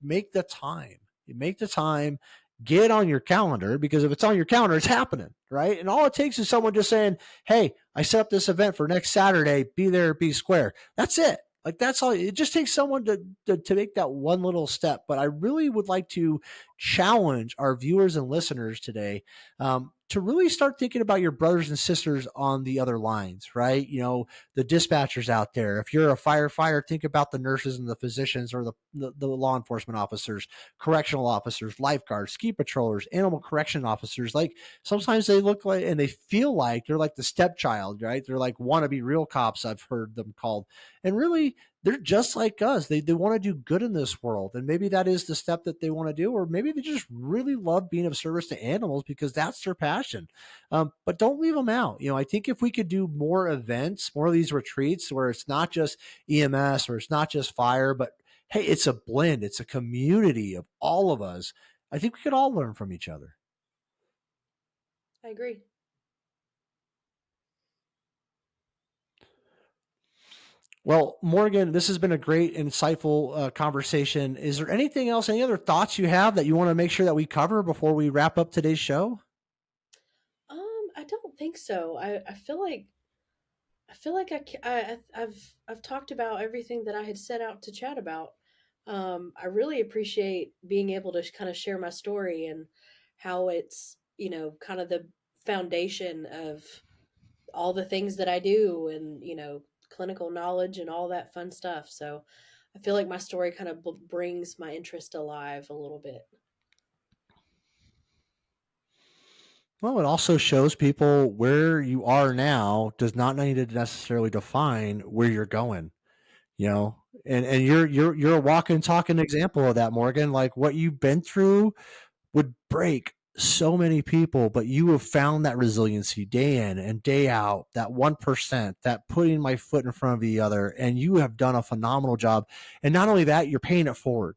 Make the time. You make the time, get on your calendar, because if it's on your calendar, it's happening, right? And all it takes is someone just saying, hey, I set up this event for next Saturday, be there, be square. That's it. Like, that's all. It just takes someone to make that one little step. But I really would like to challenge our viewers and listeners today, to really start thinking about your brothers and sisters on the other lines, right? The dispatchers out there. If you're a firefighter, think about the nurses and the physicians, or the law enforcement officers, correctional officers, lifeguards, ski patrollers, animal correction officers. Like, sometimes they look like, and they feel like they're like the stepchild, right? They're like wannabe real cops, I've heard them called. And really, they're just like us. They want to do good in this world. And maybe that is the step that they want to do. Or maybe they just really love being of service to animals because that's their passion. But don't leave them out. I think if we could do more events, more of these retreats, where it's not just EMS, or it's not just fire, but hey, it's a blend, it's a community of all of us. I think we could all learn from each other. I agree. Well, Morgan, this has been a great, insightful conversation. Is there anything else, any other thoughts you have that you want to make sure that we cover before we wrap up today's show? I don't think so. I feel like I've talked about everything that I had set out to chat about. I really appreciate being able to kind of share my story, and how it's, kind of the foundation all the things that I do, and clinical knowledge and all that fun stuff. So I feel like my story kind of brings my interest alive a little bit. Well, it also shows people where you are now does not need to necessarily define where you're going, you know. And you're a walking, talking example of that, Morgan. Like what you've been through would break so many people, but you have found that resiliency day in and day out, that 1%, that putting my foot in front of the other, and you have done a phenomenal job. And not only that, you're paying it forward.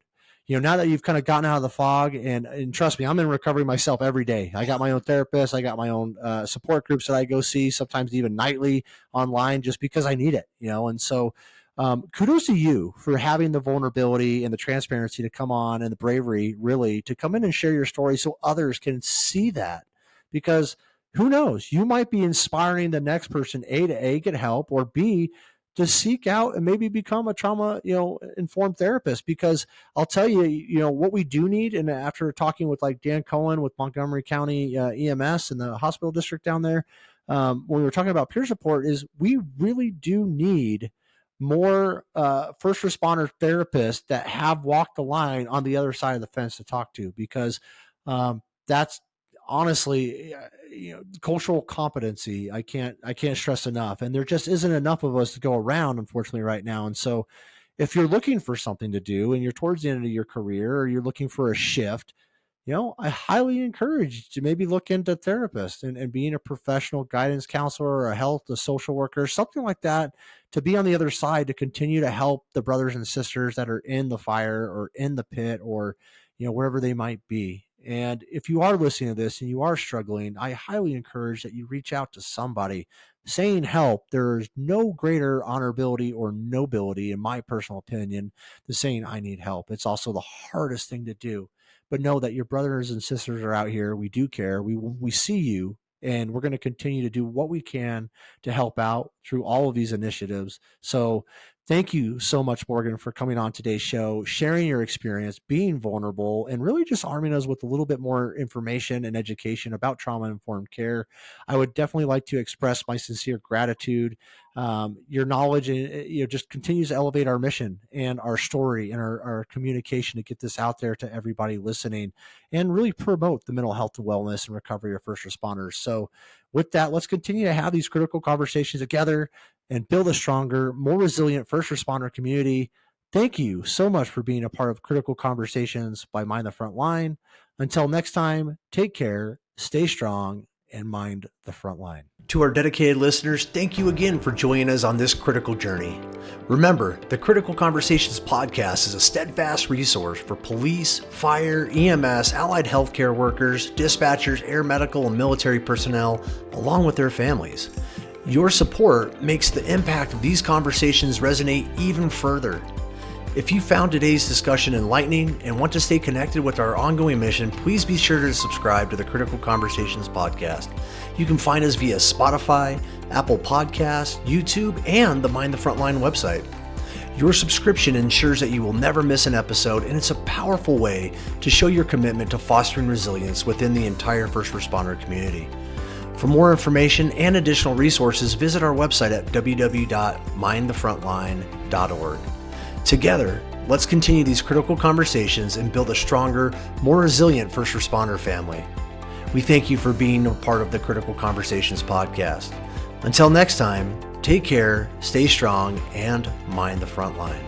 Now that you've kind of gotten out of the fog, and trust me, I'm in recovery myself every day. I got my own therapist. I got my own support groups that I go see, sometimes even nightly online, just because I need it, and so kudos to you for having the vulnerability and the transparency to come on, and the bravery really to come in and share your story so others can see that. Because who knows, you might be inspiring the next person, A, get help, or B, to seek out and maybe become a trauma, informed therapist. Because I'll tell you, what we do need, and after talking with like Dan Cohen with Montgomery County EMS and the hospital district down there, when we were talking about peer support, is we really do need more first responder therapists that have walked the line on the other side of the fence to talk to. Because that's honestly, cultural competency. I can't stress enough, and there just isn't enough of us to go around, unfortunately, right now. And so, if you're looking for something to do, and you're towards the end of your career, or you're looking for a shift, I highly encourage you to maybe look into therapist, and being a professional guidance counselor, or a social worker, something like that, to be on the other side to continue to help the brothers and sisters that are in the fire or in the pit, or wherever they might be. And if you are listening to this and you are struggling, I highly encourage that you reach out to somebody. Saying help, there's no greater honorability or nobility, in my personal opinion, than saying I need help. It's also the hardest thing to do. But know that your brothers and sisters are out here. We do care. We see you, and we're going to continue to do what we can to help out through all of these initiatives. So thank you so much, Morgan, for coming on today's show, sharing your experience, being vulnerable, and really just arming us with a little bit more information and education about trauma-informed care. I would definitely like to express my sincere gratitude. Your knowledge just continues to elevate our mission and our story and our communication to get this out there to everybody listening, and really promote the mental health and wellness and recovery of first responders. So with that, let's continue to have these critical conversations together and build a stronger, more resilient first responder community. Thank you so much for being a part of Critical Conversations by Mind the Frontline. Until next time, take care, stay strong, and mind the front line. To our dedicated listeners, thank you again for joining us on this critical journey. Remember, the Critical Conversations podcast is a steadfast resource for police, fire, EMS, allied healthcare workers, dispatchers, air medical, and military personnel, along with their families. Your support makes the impact of these conversations resonate even further. If you found today's discussion enlightening and want to stay connected with our ongoing mission, please be sure to subscribe to the Critical Conversations podcast. You can find us via Spotify, Apple Podcasts, YouTube, and the Mind the Frontline website. Your subscription ensures that you will never miss an episode, and it's a powerful way to show your commitment to fostering resilience within the entire first responder community. For more information and additional resources, visit our website at www.mindthefrontline.org. Together, let's continue these critical conversations and build a stronger, more resilient first responder family. We thank you for being a part of the Critical Conversations podcast. Until next time, take care, stay strong, and mind the front line.